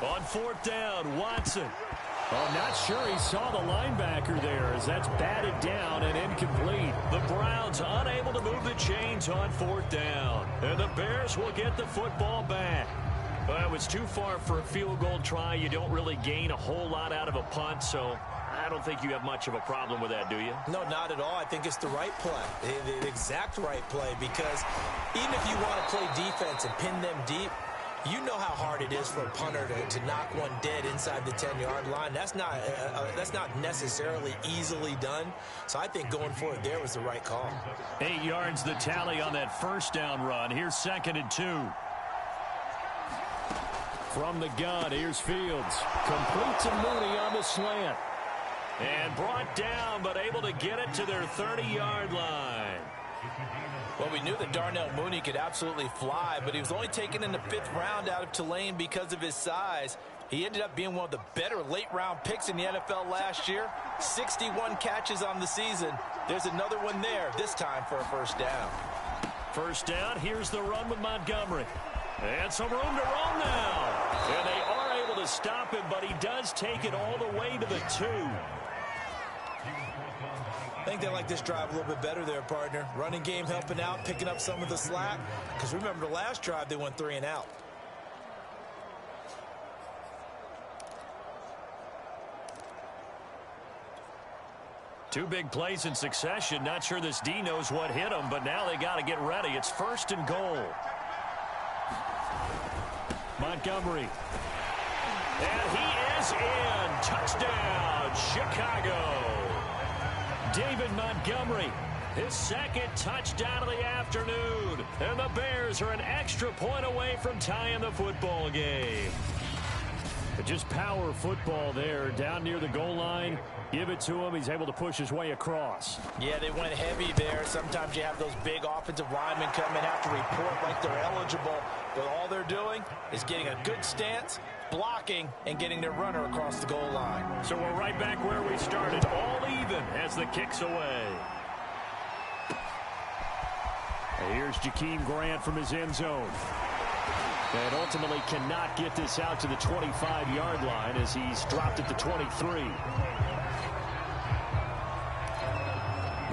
On 4th down, Watson. I'm not sure he saw the linebacker there as that's batted down and incomplete. The Browns unable to move the chains on 4th down. And the Bears will get the football back. Well, it was too far for a field goal try. You don't really gain a whole lot out of a punt, so I don't think you have much of a problem with that, do you? No, not at all. I think it's the right play, the exact right play, because even if you want to play defense and pin them deep, you know how hard it is for a punter to knock one dead inside the 10-yard line. That's not necessarily easily done. So I think going for it there was the right call. 8 yards the tally on that 1st down run. Here's 2nd and 2. From the gun, here's Fields. Complete to Mooney on the slant. And brought down, but able to get it to their 30-yard line. Well, we knew that Darnell Mooney could absolutely fly, but he was only taken in the 5th round out of Tulane because of his size. He ended up being one of the better late-round picks in the NFL last year. 61 catches on the season. There's another one there, this time for a 1st down. 1st down, here's the run with Montgomery. And some room to run now. And they are able to stop him, but he does take it all the way to the 2. I think they like this drive a little bit better there, partner. Running game helping out, picking up some of the slack. Because remember, the last drive, they went 3 and out. Two big plays in succession. Not sure this D knows what hit him, but now they got to get ready. It's 1st and goal. Montgomery. And he is in. Touchdown, Chicago. David Montgomery, his 2nd touchdown of the afternoon. And the Bears are an extra point away from tying the football game. But just power football there down near the goal line. Give it to him. He's able to push his way across. Yeah, they went heavy there. Sometimes you have those big offensive linemen come and have to report like they're eligible. But all they're doing is getting a good stance, blocking, and getting their runner across the goal line. So we're right back where we started, all even as the kick's away. And here's Jakeem Grant from his end zone. And ultimately cannot get this out to the 25-yard line as he's dropped at the 23.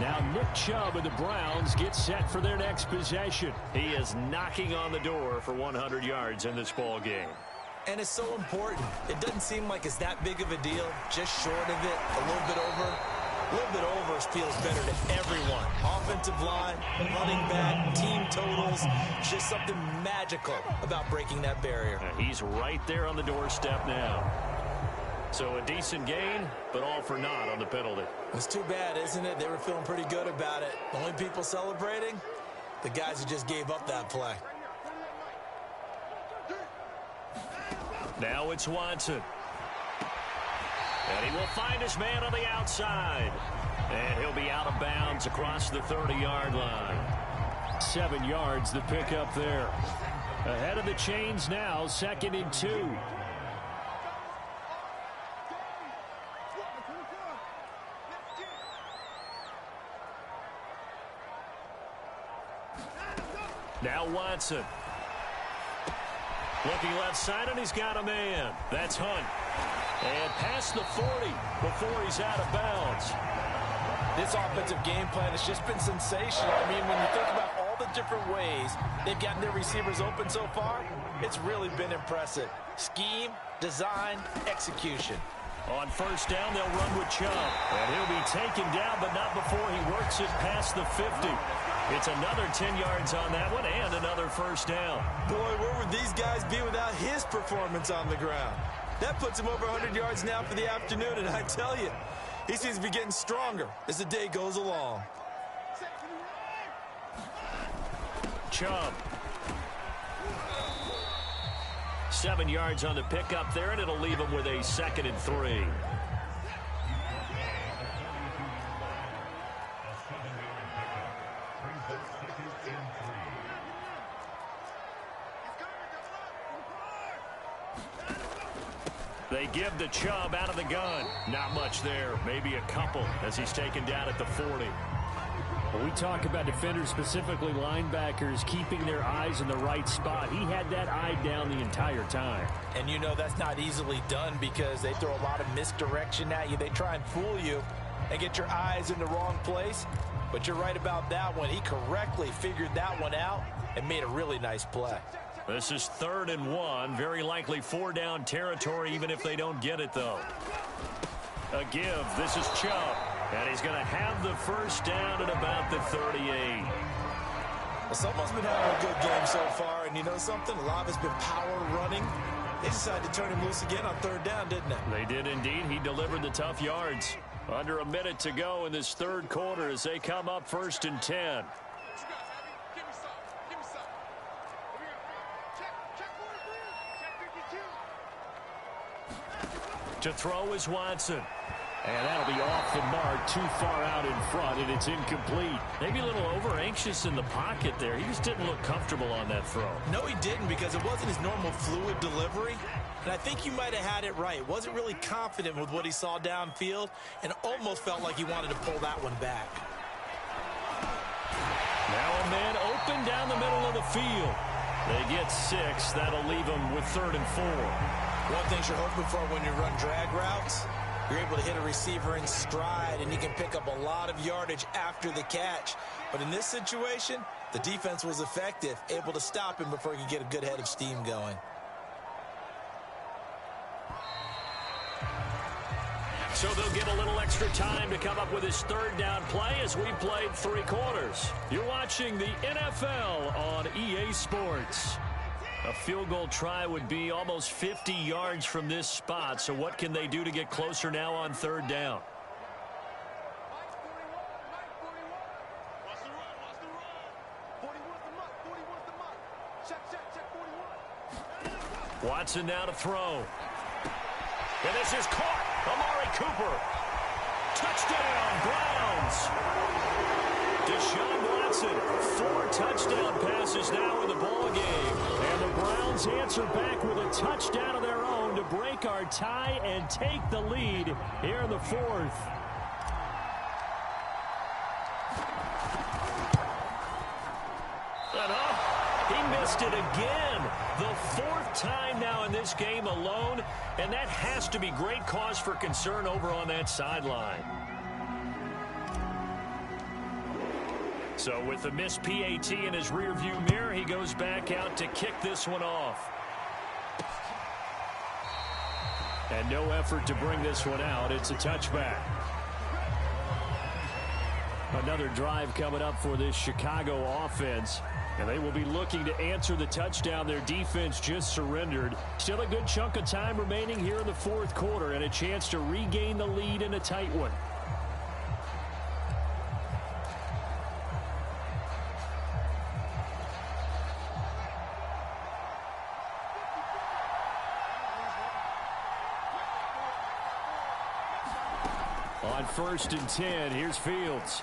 Now Nick Chubb of the Browns gets set for their next possession. He is knocking on the door for 100 yards in this ball game. And it's so important. It doesn't seem like it's that big of a deal. Just short of it, a little bit over. A little bit over feels better to everyone. Offensive line, running back, team totals. Just something magical about breaking that barrier. He's right there on the doorstep now. So a decent gain, but all for naught on the penalty. It's too bad, isn't it? They were feeling pretty good about it. The only people celebrating, the guys who just gave up that play. Now it's Watson. And he will find his man on the outside. And he'll be out of bounds across the 30-yard line. 7 yards the pick up there. Ahead of the chains now, 2nd and 2. Now Watson. Looking left side, and he's got a man. That's Hunt. And past the 40 before he's out of bounds. This offensive game plan has just been sensational. I mean, when you think about all the different ways they've gotten their receivers open so far, it's really been impressive. Scheme, design, execution. On 1st down, they'll run with Chubb. And he'll be taken down, but not before he works it past the 50. It's another 10 yards on that one and another 1st down. Boy, where would these guys be without his performance on the ground? That puts him over 100 yards now for the afternoon, and I tell you, he seems to be getting stronger as the day goes along. Chubb. 7 yards on the pickup there, and it'll leave him with a 2nd and 3. They give the Chubb out of the gun. Not much there. Maybe a couple as he's taken down at the 40. When we talk about defenders, specifically linebackers, keeping their eyes in the right spot, he had that eye down the entire time. And you know that's not easily done because they throw a lot of misdirection at you. They try and fool you and get your eyes in the wrong place. But you're right about that one. He correctly figured that one out and made a really nice play. This is 3rd and 1. Very likely 4-down territory, even if they don't get it, though. A give. This is Chubb. And he's going to have the 1st down at about the 38. Well, someone's been having a good game so far. And you know something? A lot of it's been power running. They decided to turn him loose again on 3rd down, didn't they? They did indeed. He delivered the tough yards. Under a minute to go in this 3rd quarter as they come up 1st and 10. To throw is Watson. And that'll be off the mark, too far out in front, and it's incomplete. Maybe a little over-anxious in the pocket there. He just didn't look comfortable on that throw. No, he didn't, because it wasn't his normal fluid delivery. And I think you might have had it right. Wasn't really confident with what he saw downfield and almost felt like he wanted to pull that one back. Now a man open down the middle of the field. They get 6. That'll leave them with 3rd and 4. One thing you're hoping for when you run drag routes, you're able to hit a receiver in stride, and you can pick up a lot of yardage after the catch. But in this situation, the defense was effective, able to stop him before he could get a good head of steam going. So they'll get a little extra time to come up with his 3rd down play as we played 3 quarters. You're watching the NFL on EA Sports. A field goal try would be almost 50 yards from this spot. So what can they do to get closer now on 3rd down? Watson now to throw. And this is caught. Amari Cooper. Touchdown, Browns. Deshaun Watson, 4 touchdown passes now in the ballgame. And the Browns answer back with a touchdown of their own to break our tie and take the lead here in the 4th. He missed it again. The 4th time now in this game alone, and that has to be great cause for concern over on that sideline. So with the missed PAT in his rearview mirror, he goes back out to kick this one off. And no effort to bring this one out. It's a touchback. Another drive coming up for this Chicago offense. And they will be looking to answer the touchdown their defense just surrendered. Still a good chunk of time remaining here in the 4th quarter and a chance to regain the lead in a tight one. On 1st and 10, here's Fields.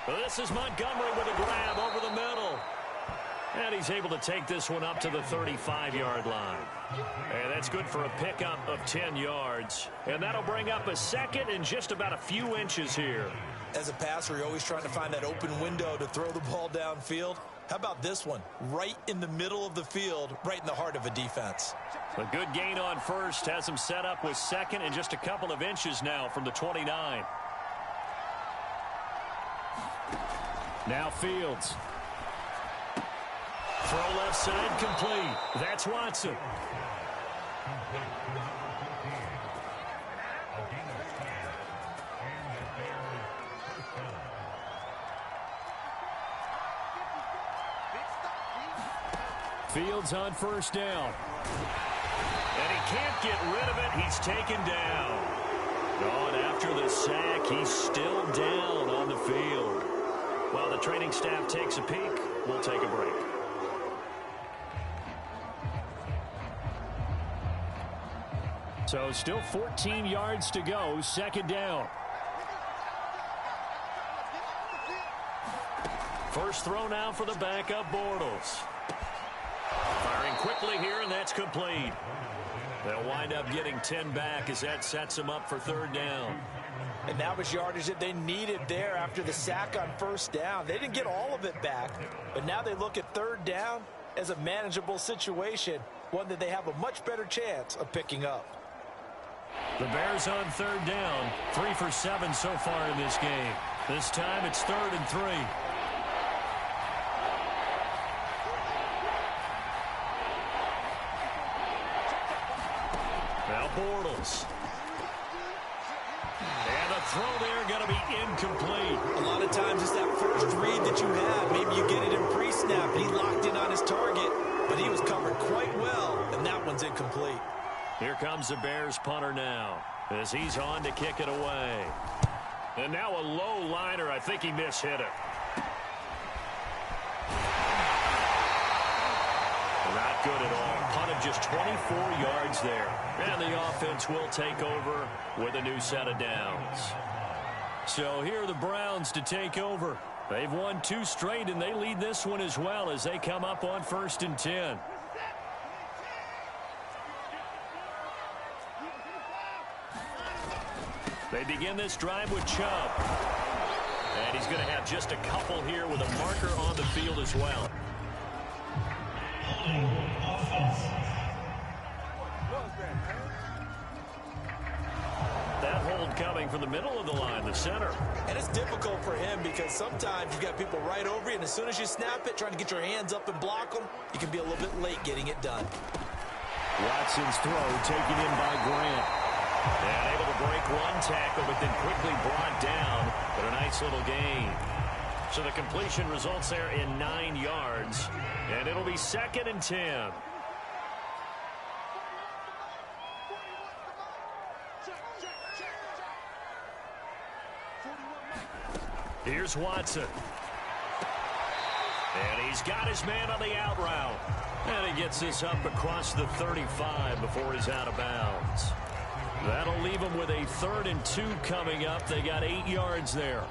This is Montgomery with a grab over the middle. And he's able to take this one up to the 35-yard line. And that's good for a pickup of 10 yards. And that'll bring up a second and just about a few inches here. As a passer, you're always trying to find that open window to throw the ball downfield. How about this one? Right in the middle of the field, right in the heart of a defense. A good gain on first has him set up with second and just a couple of inches now from the 29. Now Fields. Throw left side complete. That's Watson. Fields on first down. And he can't get rid of it. He's taken down. Going after the sack. He's still down on the field. While the training staff takes a peek, we'll take a break. So still 14 yards to go. Second down. First throw now for the backup Bortles. Firing quickly here, and that's complete. They'll wind up getting 10 back as that sets them up for third down. And that was yardage that they needed there after the sack on first down. They didn't get all of it back, but now they look at third down as a manageable situation, one that they have a much better chance of picking up. The Bears on third down, 3 for 7 so far in this game. This time it's 3rd and 3. Now Bortles. And the throw there going to be incomplete. A lot of times it's that first read that you have. Maybe you get it in pre-snap. He locked in on his target, but he was covered quite well, and that one's incomplete. Here comes the Bears punter now as he's on to kick it away. And now a low liner. I think he mishit it. Not good at all. Punted just 24 yards there. And the offense will take over with a new set of downs. So here are the Browns to take over. They've won 2 straight, and they lead this one as well as they come up on 1st and 10. They begin this drive with Chubb. And he's going to have just a couple here with a marker on the field as well. That hold coming from the middle of the line, the center. And it's difficult for him because sometimes you've got people right over you, and as soon as you snap it, trying to get your hands up and block them, you can be a little bit late getting it done. Watson's throw taken in by Grant. And able to break one tackle, but then quickly brought down. But a nice little gain. So the completion results there in 9 yards. And it'll be 2nd and 10. Here's Watson. And he's got his man on the out route. And he gets this up across the 35 before he's out of bounds. That'll leave him with a 3rd and 2 coming up. They got 8 yards there.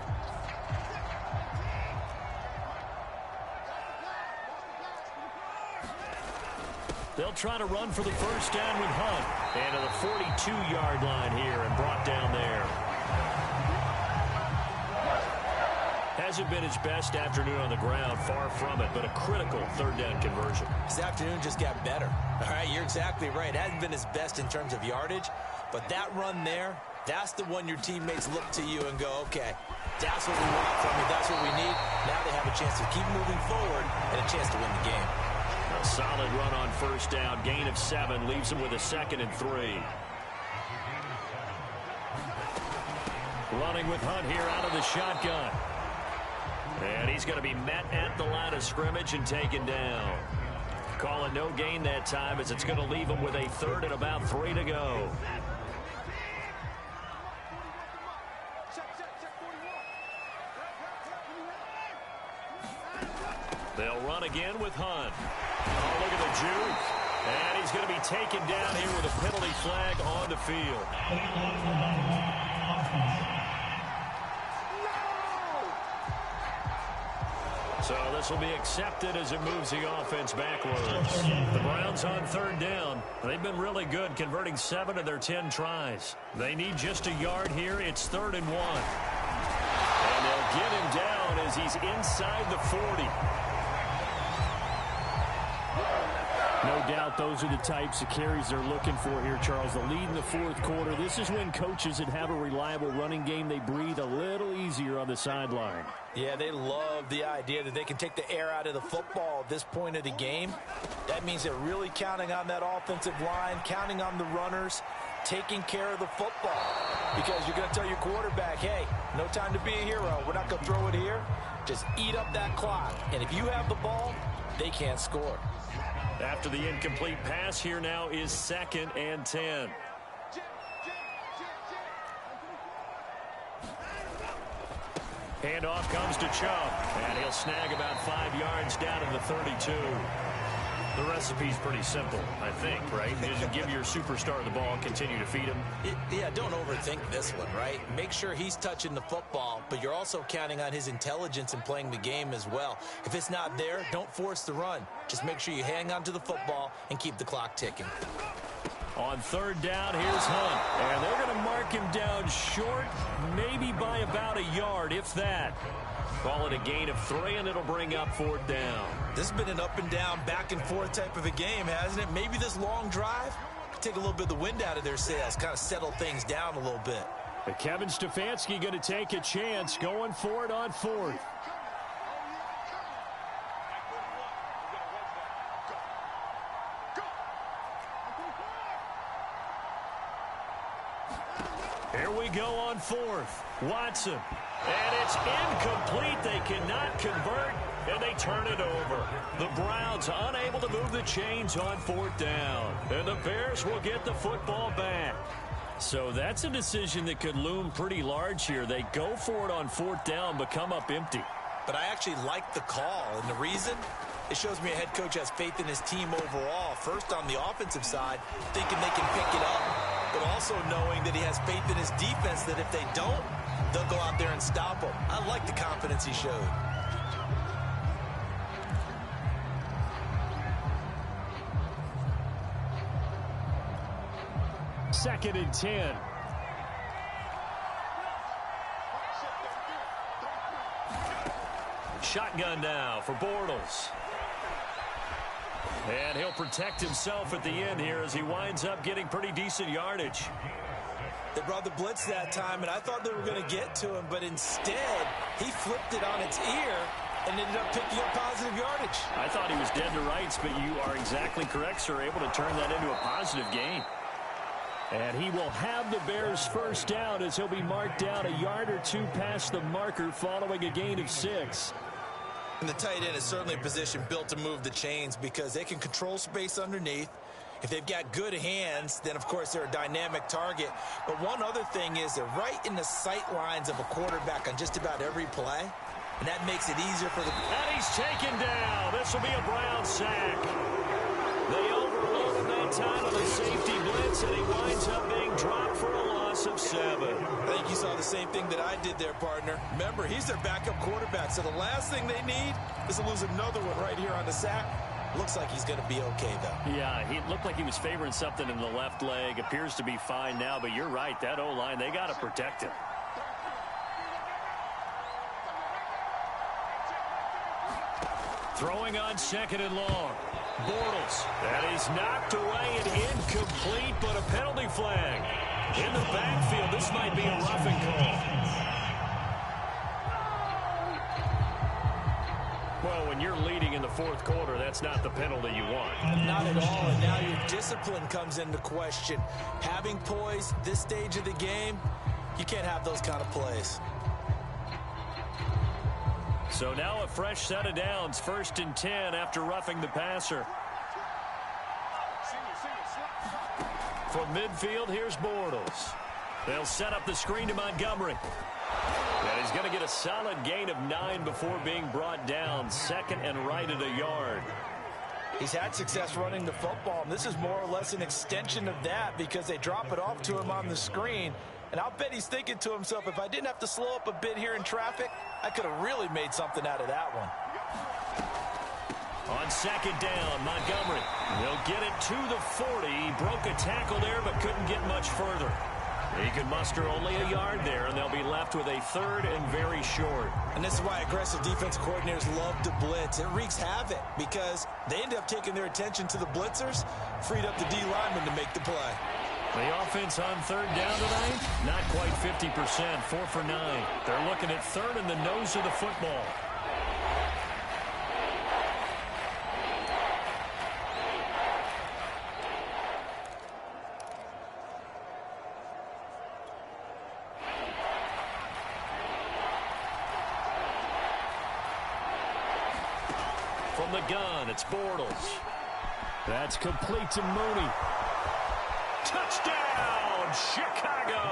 They'll try to run for the first down with Hunt. And to the 42-yard line here and brought down there. Hasn't been his best afternoon on the ground, far from it, but a critical 3rd down conversion. His afternoon just got better. All right, you're exactly right. It hasn't been his best in terms of yardage, but that run there, that's the one your teammates look to you and go, okay, that's what we want from you, that's what we need. Now they have a chance to keep moving forward and a chance to win the game. A solid run on first down, gain of 7, leaves him with a 2nd and 3. Running with Hunt here out of the shotgun. And he's going to be met at the line of scrimmage and taken down. Calling no gain that time as it's going to leave him with a 3rd and about 3 to go. They'll run again with Hunt. Oh, look at the juke. And he's going to be taken down here with a penalty flag on the field. So this will be accepted as it moves the offense backwards. The Browns on third down. They've been really good, converting 7 of their 10 tries. They need just a yard here. It's 3rd and 1. And they'll get him down as he's inside the 40. No doubt those are the types of carries they're looking for here, Charles. The lead in the 4th quarter. This is when coaches that have a reliable running game, they breathe a little easier on the sideline. Yeah, they love the idea that they can take the air out of the football at this point of the game. That means they're really counting on that offensive line, counting on the runners, taking care of the football. Because you're going to tell your quarterback, hey, no time to be a hero. We're not going to throw it here. Just eat up that clock. And if you have the ball, they can't score. After the incomplete pass, here now is 2nd and 10. Handoff comes to Chubb, and he'll snag about 5 yards down to the 32. The recipe's pretty simple, I think, right? Just give your superstar the ball and continue to feed him. Yeah, don't overthink this one, right? Make sure he's touching the football, but you're also counting on his intelligence in playing the game as well. If it's not there, don't force the run. Just make sure you hang on to the football and keep the clock ticking. On 3rd down, here's Hunt. And they're going to mark him down short, maybe by about a yard, if that. Call it a gain of 3, and it'll bring up 4th down. This has been an up and down, back and forth type of a game, hasn't it? Maybe this long drive could take a little bit of the wind out of their sails, kind of settle things down a little bit. But Kevin Stefanski going to take a chance, going for it on 4th. Here we go on 4th. Watson. And it's incomplete. They cannot convert, and they turn it over. The Browns unable to move the chains on 4th down. And the Bears will get the football back. So that's a decision that could loom pretty large here. They go for it on 4th down, but come up empty. But I actually like the call, and the reason? It shows me a head coach has faith in his team overall. First, on the offensive side, thinking they can pick it up, but also knowing that he has faith in his defense that if they don't, they'll go out there and stop them. I like the confidence he showed. Second and 10. Shotgun now for Bortles. And he'll protect himself at the end here as he winds up getting pretty decent yardage. They brought the blitz that time, and I thought they were going to get to him, but instead, he flipped it on its ear and ended up picking up positive yardage. I thought he was dead to rights, but you are exactly correct, sir, able to turn that into a positive gain. And he will have the Bears first down as he'll be marked down a yard or 2 past the marker following a gain of 6. And the tight end is certainly a position built to move the chains because they can control space underneath. If they've got good hands, then, of course, they're a dynamic target. But one other thing is they're right in the sight lines of a quarterback on just about every play, and that makes it easier for the... And he's taken down. This will be a Brown sack. They overloaded that time of the safety blitz, and he winds up being dropped for a loss of 7. I think you saw the same thing that I did there, partner. Remember, he's their backup quarterback, so the last thing they need is to lose another one right here on the sack. Looks like he's going to be okay, though. Yeah, he looked like he was favoring something in the left leg. Appears to be fine now, but you're right. That O-line, they got to protect him. Throwing on 2nd and long. Bortles. And he's knocked away and incomplete, but a penalty flag. In the backfield, this might be a roughing call. Well, when you're leading in the 4th quarter, that's not the penalty you want. Not at all, and now your discipline comes into question. Having poise this stage of the game, you can't have those kind of plays. So now a fresh set of downs, 1st and 10 after roughing the passer. From midfield, here's Bortles. They'll set up the screen to Montgomery. And he's going to get a solid gain of 9 before being brought down. 2nd and right at a yard. He's had success running the football, and this is more or less an extension of that because they drop it off to him on the screen. And I'll bet he's thinking to himself, if I didn't have to slow up a bit here in traffic, I could have really made something out of that one. On second down, Montgomery. They'll get it to the 40. He broke a tackle there, but couldn't get much further. He can muster only a yard there, and they'll be left with a third and very short. And this is why aggressive defensive coordinators love to blitz. It wreaks havoc because they end up taking their attention to the blitzers, freed up the D lineman to make the play. The offense on third down tonight, not quite 50%, 4 for 9. They're looking at third in the nose of the football. From the gun, it's Bortles. That's complete to Mooney. Touchdown, Chicago!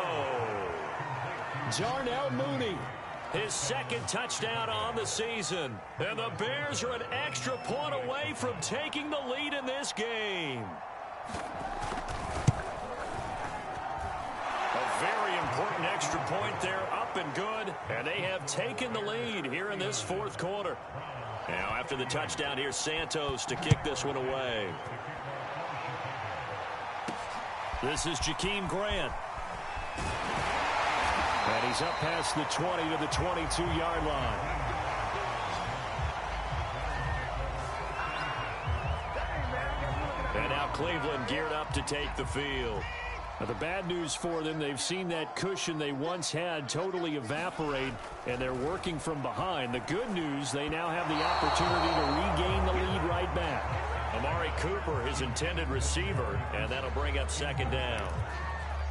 Darnell Mooney, his second touchdown on the season. And the Bears are an extra point away from taking the lead in this game. A very important extra point there, up and good. And they have taken the lead here in this fourth quarter. Now, after the touchdown, here's Santos to kick this one away. This is Jakeem Grant. And he's up past the 20 to the 22-yard line. And now Cleveland geared up to take the field. Now, the bad news for them, they've seen that cushion they once had totally evaporate, and they're working from behind. The good news, they now have the opportunity to regain the lead right back. Amari Cooper, his intended receiver, and that'll bring up second down.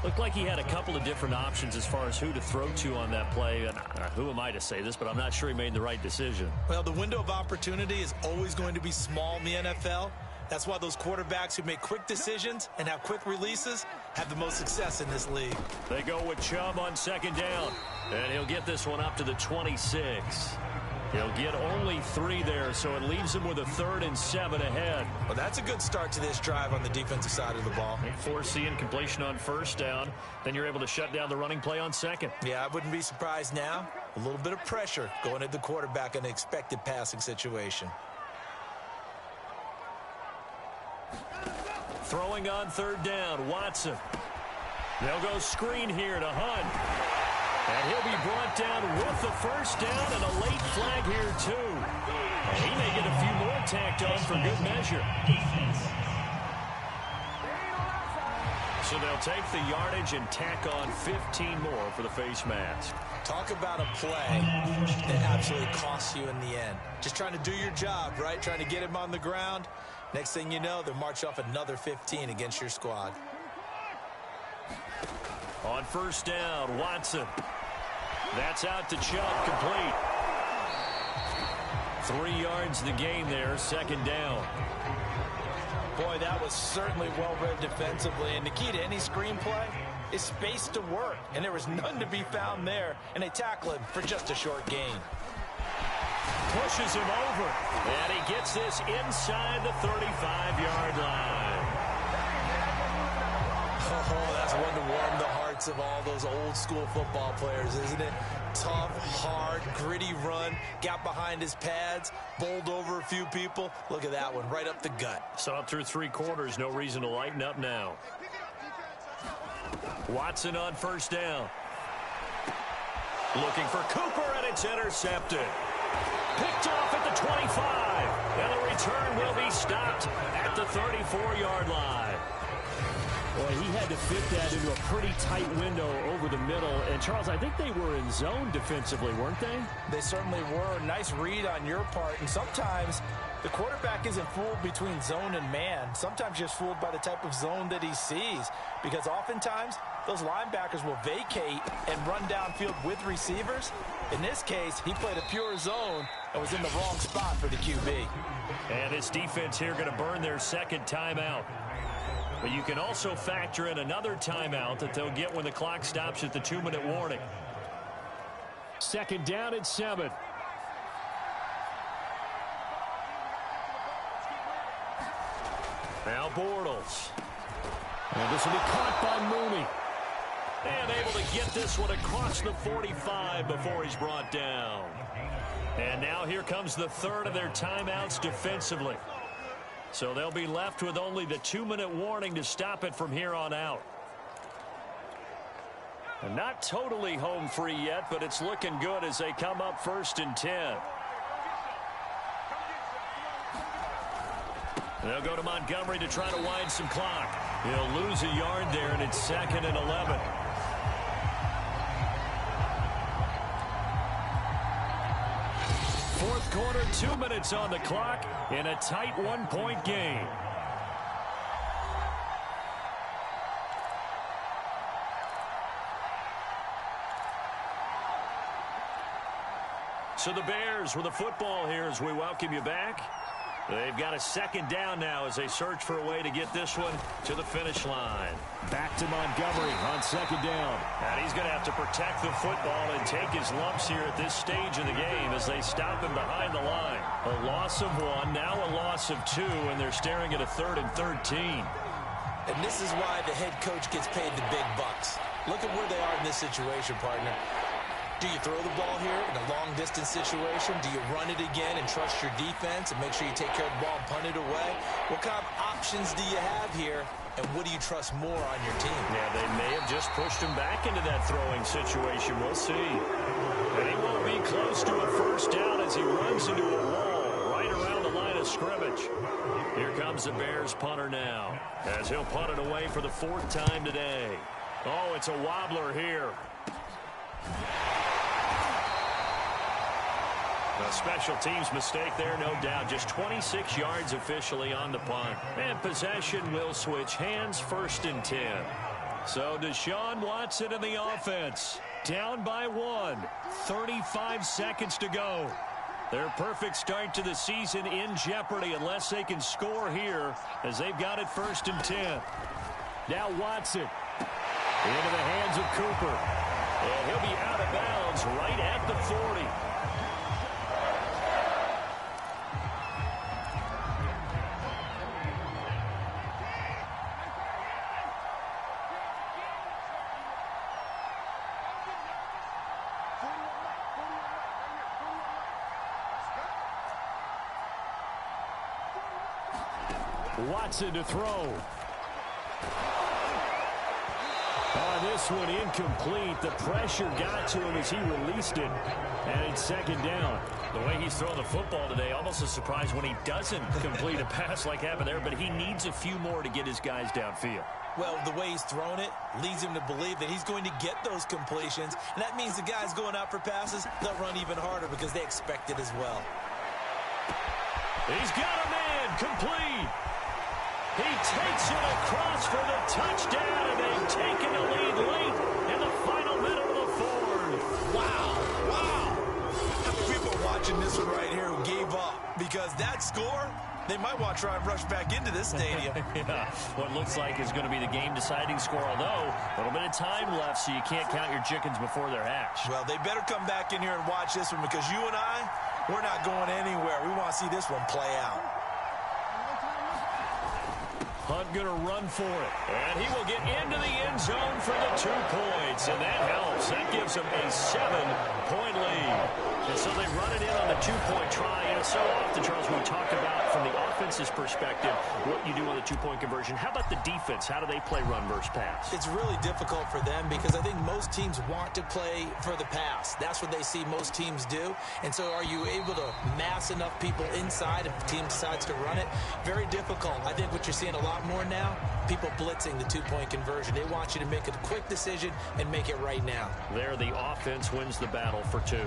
Looked like he had a couple of different options as far as who to throw to on that play. And who am I to say this, but I'm not sure he made the right decision. Well, the window of opportunity is always going to be small in the NFL. That's why those quarterbacks who make quick decisions and have quick releases have the most success in this league. They go with Chubb on second down, and he'll get this one up to the 26. He'll get only 3 there, so it leaves him with a 3rd and 7 ahead. Well, that's a good start to this drive on the defensive side of the ball. They force the incompletion on first down. Then you're able to shut down the running play on second. Yeah, I wouldn't be surprised now. A little bit of pressure going at the quarterback in an expected passing situation. Throwing on third down, Watson. They'll go screen here to Hunt. And he'll be brought down with the first down and a late flag here, too. And he may get a few more tacked on for good measure. So they'll take the yardage and tack on 15 more for the face mask. Talk about a play that absolutely costs you in the end. Just trying to do your job, right? Trying to get him on the ground. Next thing you know, they'll march off another 15 against your squad. On first down, Watson. That's out to Chubb, complete. 3 yards the gain there, second down. Boy, that was certainly well-read defensively. And the key to any screenplay is space to work. And there was none to be found there. And they tackle him for just a short gain. Pushes him over. And he gets this inside the 35-yard line. Oh, that's one to warm the hearts of all those old-school football players, isn't it? Tough, hard, gritty run. Got behind his pads, bowled over a few people. Look at that one, right up the gut. So up through 3 quarters, no reason to lighten up now. Watson on first down. Looking for Cooper, and it's intercepted. Picked off at the 25. And the return will be stopped at the 34-yard line. Boy, he had to fit that into a pretty tight window over the middle. And, Charles, I think they were in zone defensively, weren't they? They certainly were. Nice read on your part. And sometimes the quarterback isn't fooled between zone and man. Sometimes just fooled by the type of zone that he sees. Because oftentimes those linebackers will vacate and run downfield with receivers. In this case, he played a pure zone and was in the wrong spot for the QB. And this defense here going to burn their second timeout. But you can also factor in another timeout that they'll get when the clock stops at the 2-minute warning. Second down and 7. Now Bortles. And this will be caught by Mooney. And able to get this one across the 45 before he's brought down. And now here comes the third of their timeouts defensively. So they'll be left with only the 2-minute warning to stop it from here on out. And not totally home free yet, but it's looking good as they come up 1st and 10. They'll go to Montgomery to try to wind some clock. He'll lose a yard there, and it's 2nd and 11. Fourth quarter, 2 minutes on the clock in a tight 1-point game. So the Bears with the football here as we welcome you back. They've got a 2nd down now as they search for a way to get this one to the finish line. Back to Montgomery on 2nd down. And he's going to have to protect the football and take his lumps here at this stage of the game as they stop him behind the line. A loss of 1, now a loss of 2, and they're staring at a 3rd and 13. And this is why the head coach gets paid the big bucks. Look at where they are in this situation, partner. Do you throw the ball here in a long-distance situation? Do you run it again and trust your defense and make sure you take care of the ball and punt it away? What kind of options do you have here, and what do you trust more on your team? Yeah, they may have just pushed him back into that throwing situation. We'll see. And he won't be close to a 1st down as he runs into a wall right around the line of scrimmage. Here comes the Bears punter now as he'll punt it away for the 4th time today. Oh, it's a wobbler here. A special teams mistake there, no doubt. Just 26 yards officially on the punt. And possession will switch hands, 1st and 10. So Deshaun Watson in the offense. Down by 1. 35 seconds to go. Their perfect start to the season in jeopardy unless they can score here as they've got it 1st and 10. Now Watson into the hands of Cooper. And he'll be out of bounds right at the 40. Watson to throw. This one incomplete. The pressure got to him as he released it. And it's 2nd down. The way he's throwing the football today, almost a surprise when he doesn't complete a pass like happened there, but he needs a few more to get his guys downfield. Well, the way he's thrown it leads him to believe that he's going to get those completions. And that means the guys going out for passes, they'll run even harder because they expect it as well. He's got a man complete. He takes it across for the touchdown, and they've taken the lead late in the final minute of the 4th. Wow. How many people are watching this one right here who gave up? Because that score, they might want to try and rush back into this stadium. Yeah, what looks like is going to be the game-deciding score, although a little bit of time left, so you can't count your chickens before they're hatched. Well, they better come back in here and watch this one because you and I, we're not going anywhere. We want to see this one play out. Hunt going to run for it. And he will get into the end zone for the 2 points. And that helps. That gives him a 7-point lead. And so they run it in on the 2-point try. And so often, Charles, we talk about from the offense's perspective what you do on the 2-point conversion. How about the defense? How do they play run versus pass? It's really difficult for them because I think most teams want to play for the pass. That's what they see most teams do. And so are you able to mass enough people inside if the team decides to run it? Very difficult. I think what you're seeing a lot more now, people blitzing the 2-point conversion. They want you to make a quick decision and make it right now. There, the offense wins the battle for 2.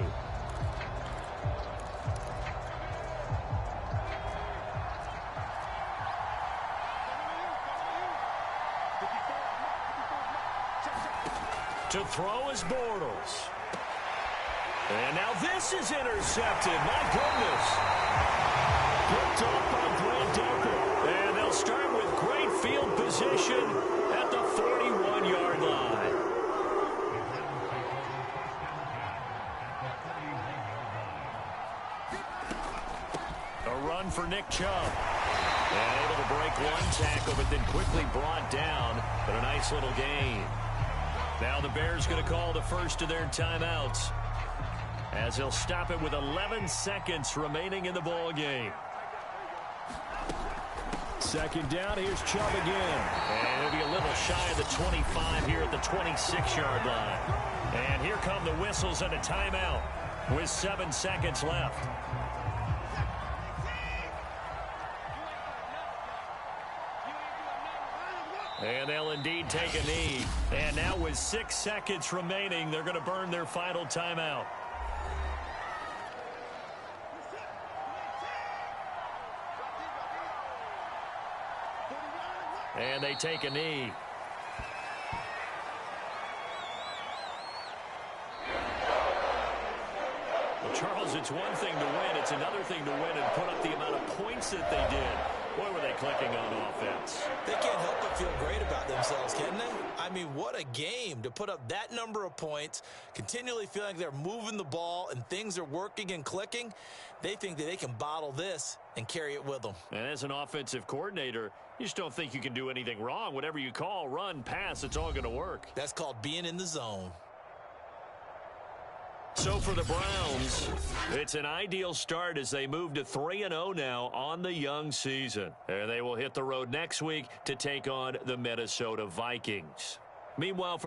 To throw is Bortles. And now this is intercepted. My goodness. Picked up by Grant Delpit. And they'll start with great field position at the 41-yard line. A run for Nick Chubb. And able to break one tackle, but then quickly brought down. But a nice little gain. Now the Bears going to call the first of their timeouts, as they'll stop it with 11 seconds remaining in the ball game. Second down, here's Chubb again. And he'll be a little shy of the 25 here at the 26-yard line. And here come the whistles and a timeout with 7 seconds left. And they'll indeed take a knee. And now with 6 seconds remaining, they're going to burn their final timeout. And they take a knee. Well, Charles, it's one thing to win. It's another thing to win and put up the amount of points that they did. Boy, were they clicking on offense. They can't help but feel great about themselves, can they? I mean, what a game to put up that number of points, continually feeling like they're moving the ball and things are working and clicking. They think that they can bottle this and carry it with them. And as an offensive coordinator, you just don't think you can do anything wrong. Whatever you call, run, pass, it's all going to work. That's called being in the zone. So for the Browns, it's an ideal start as they move to 3-0 now on the young season. And they will hit the road next week to take on the Minnesota Vikings. Meanwhile,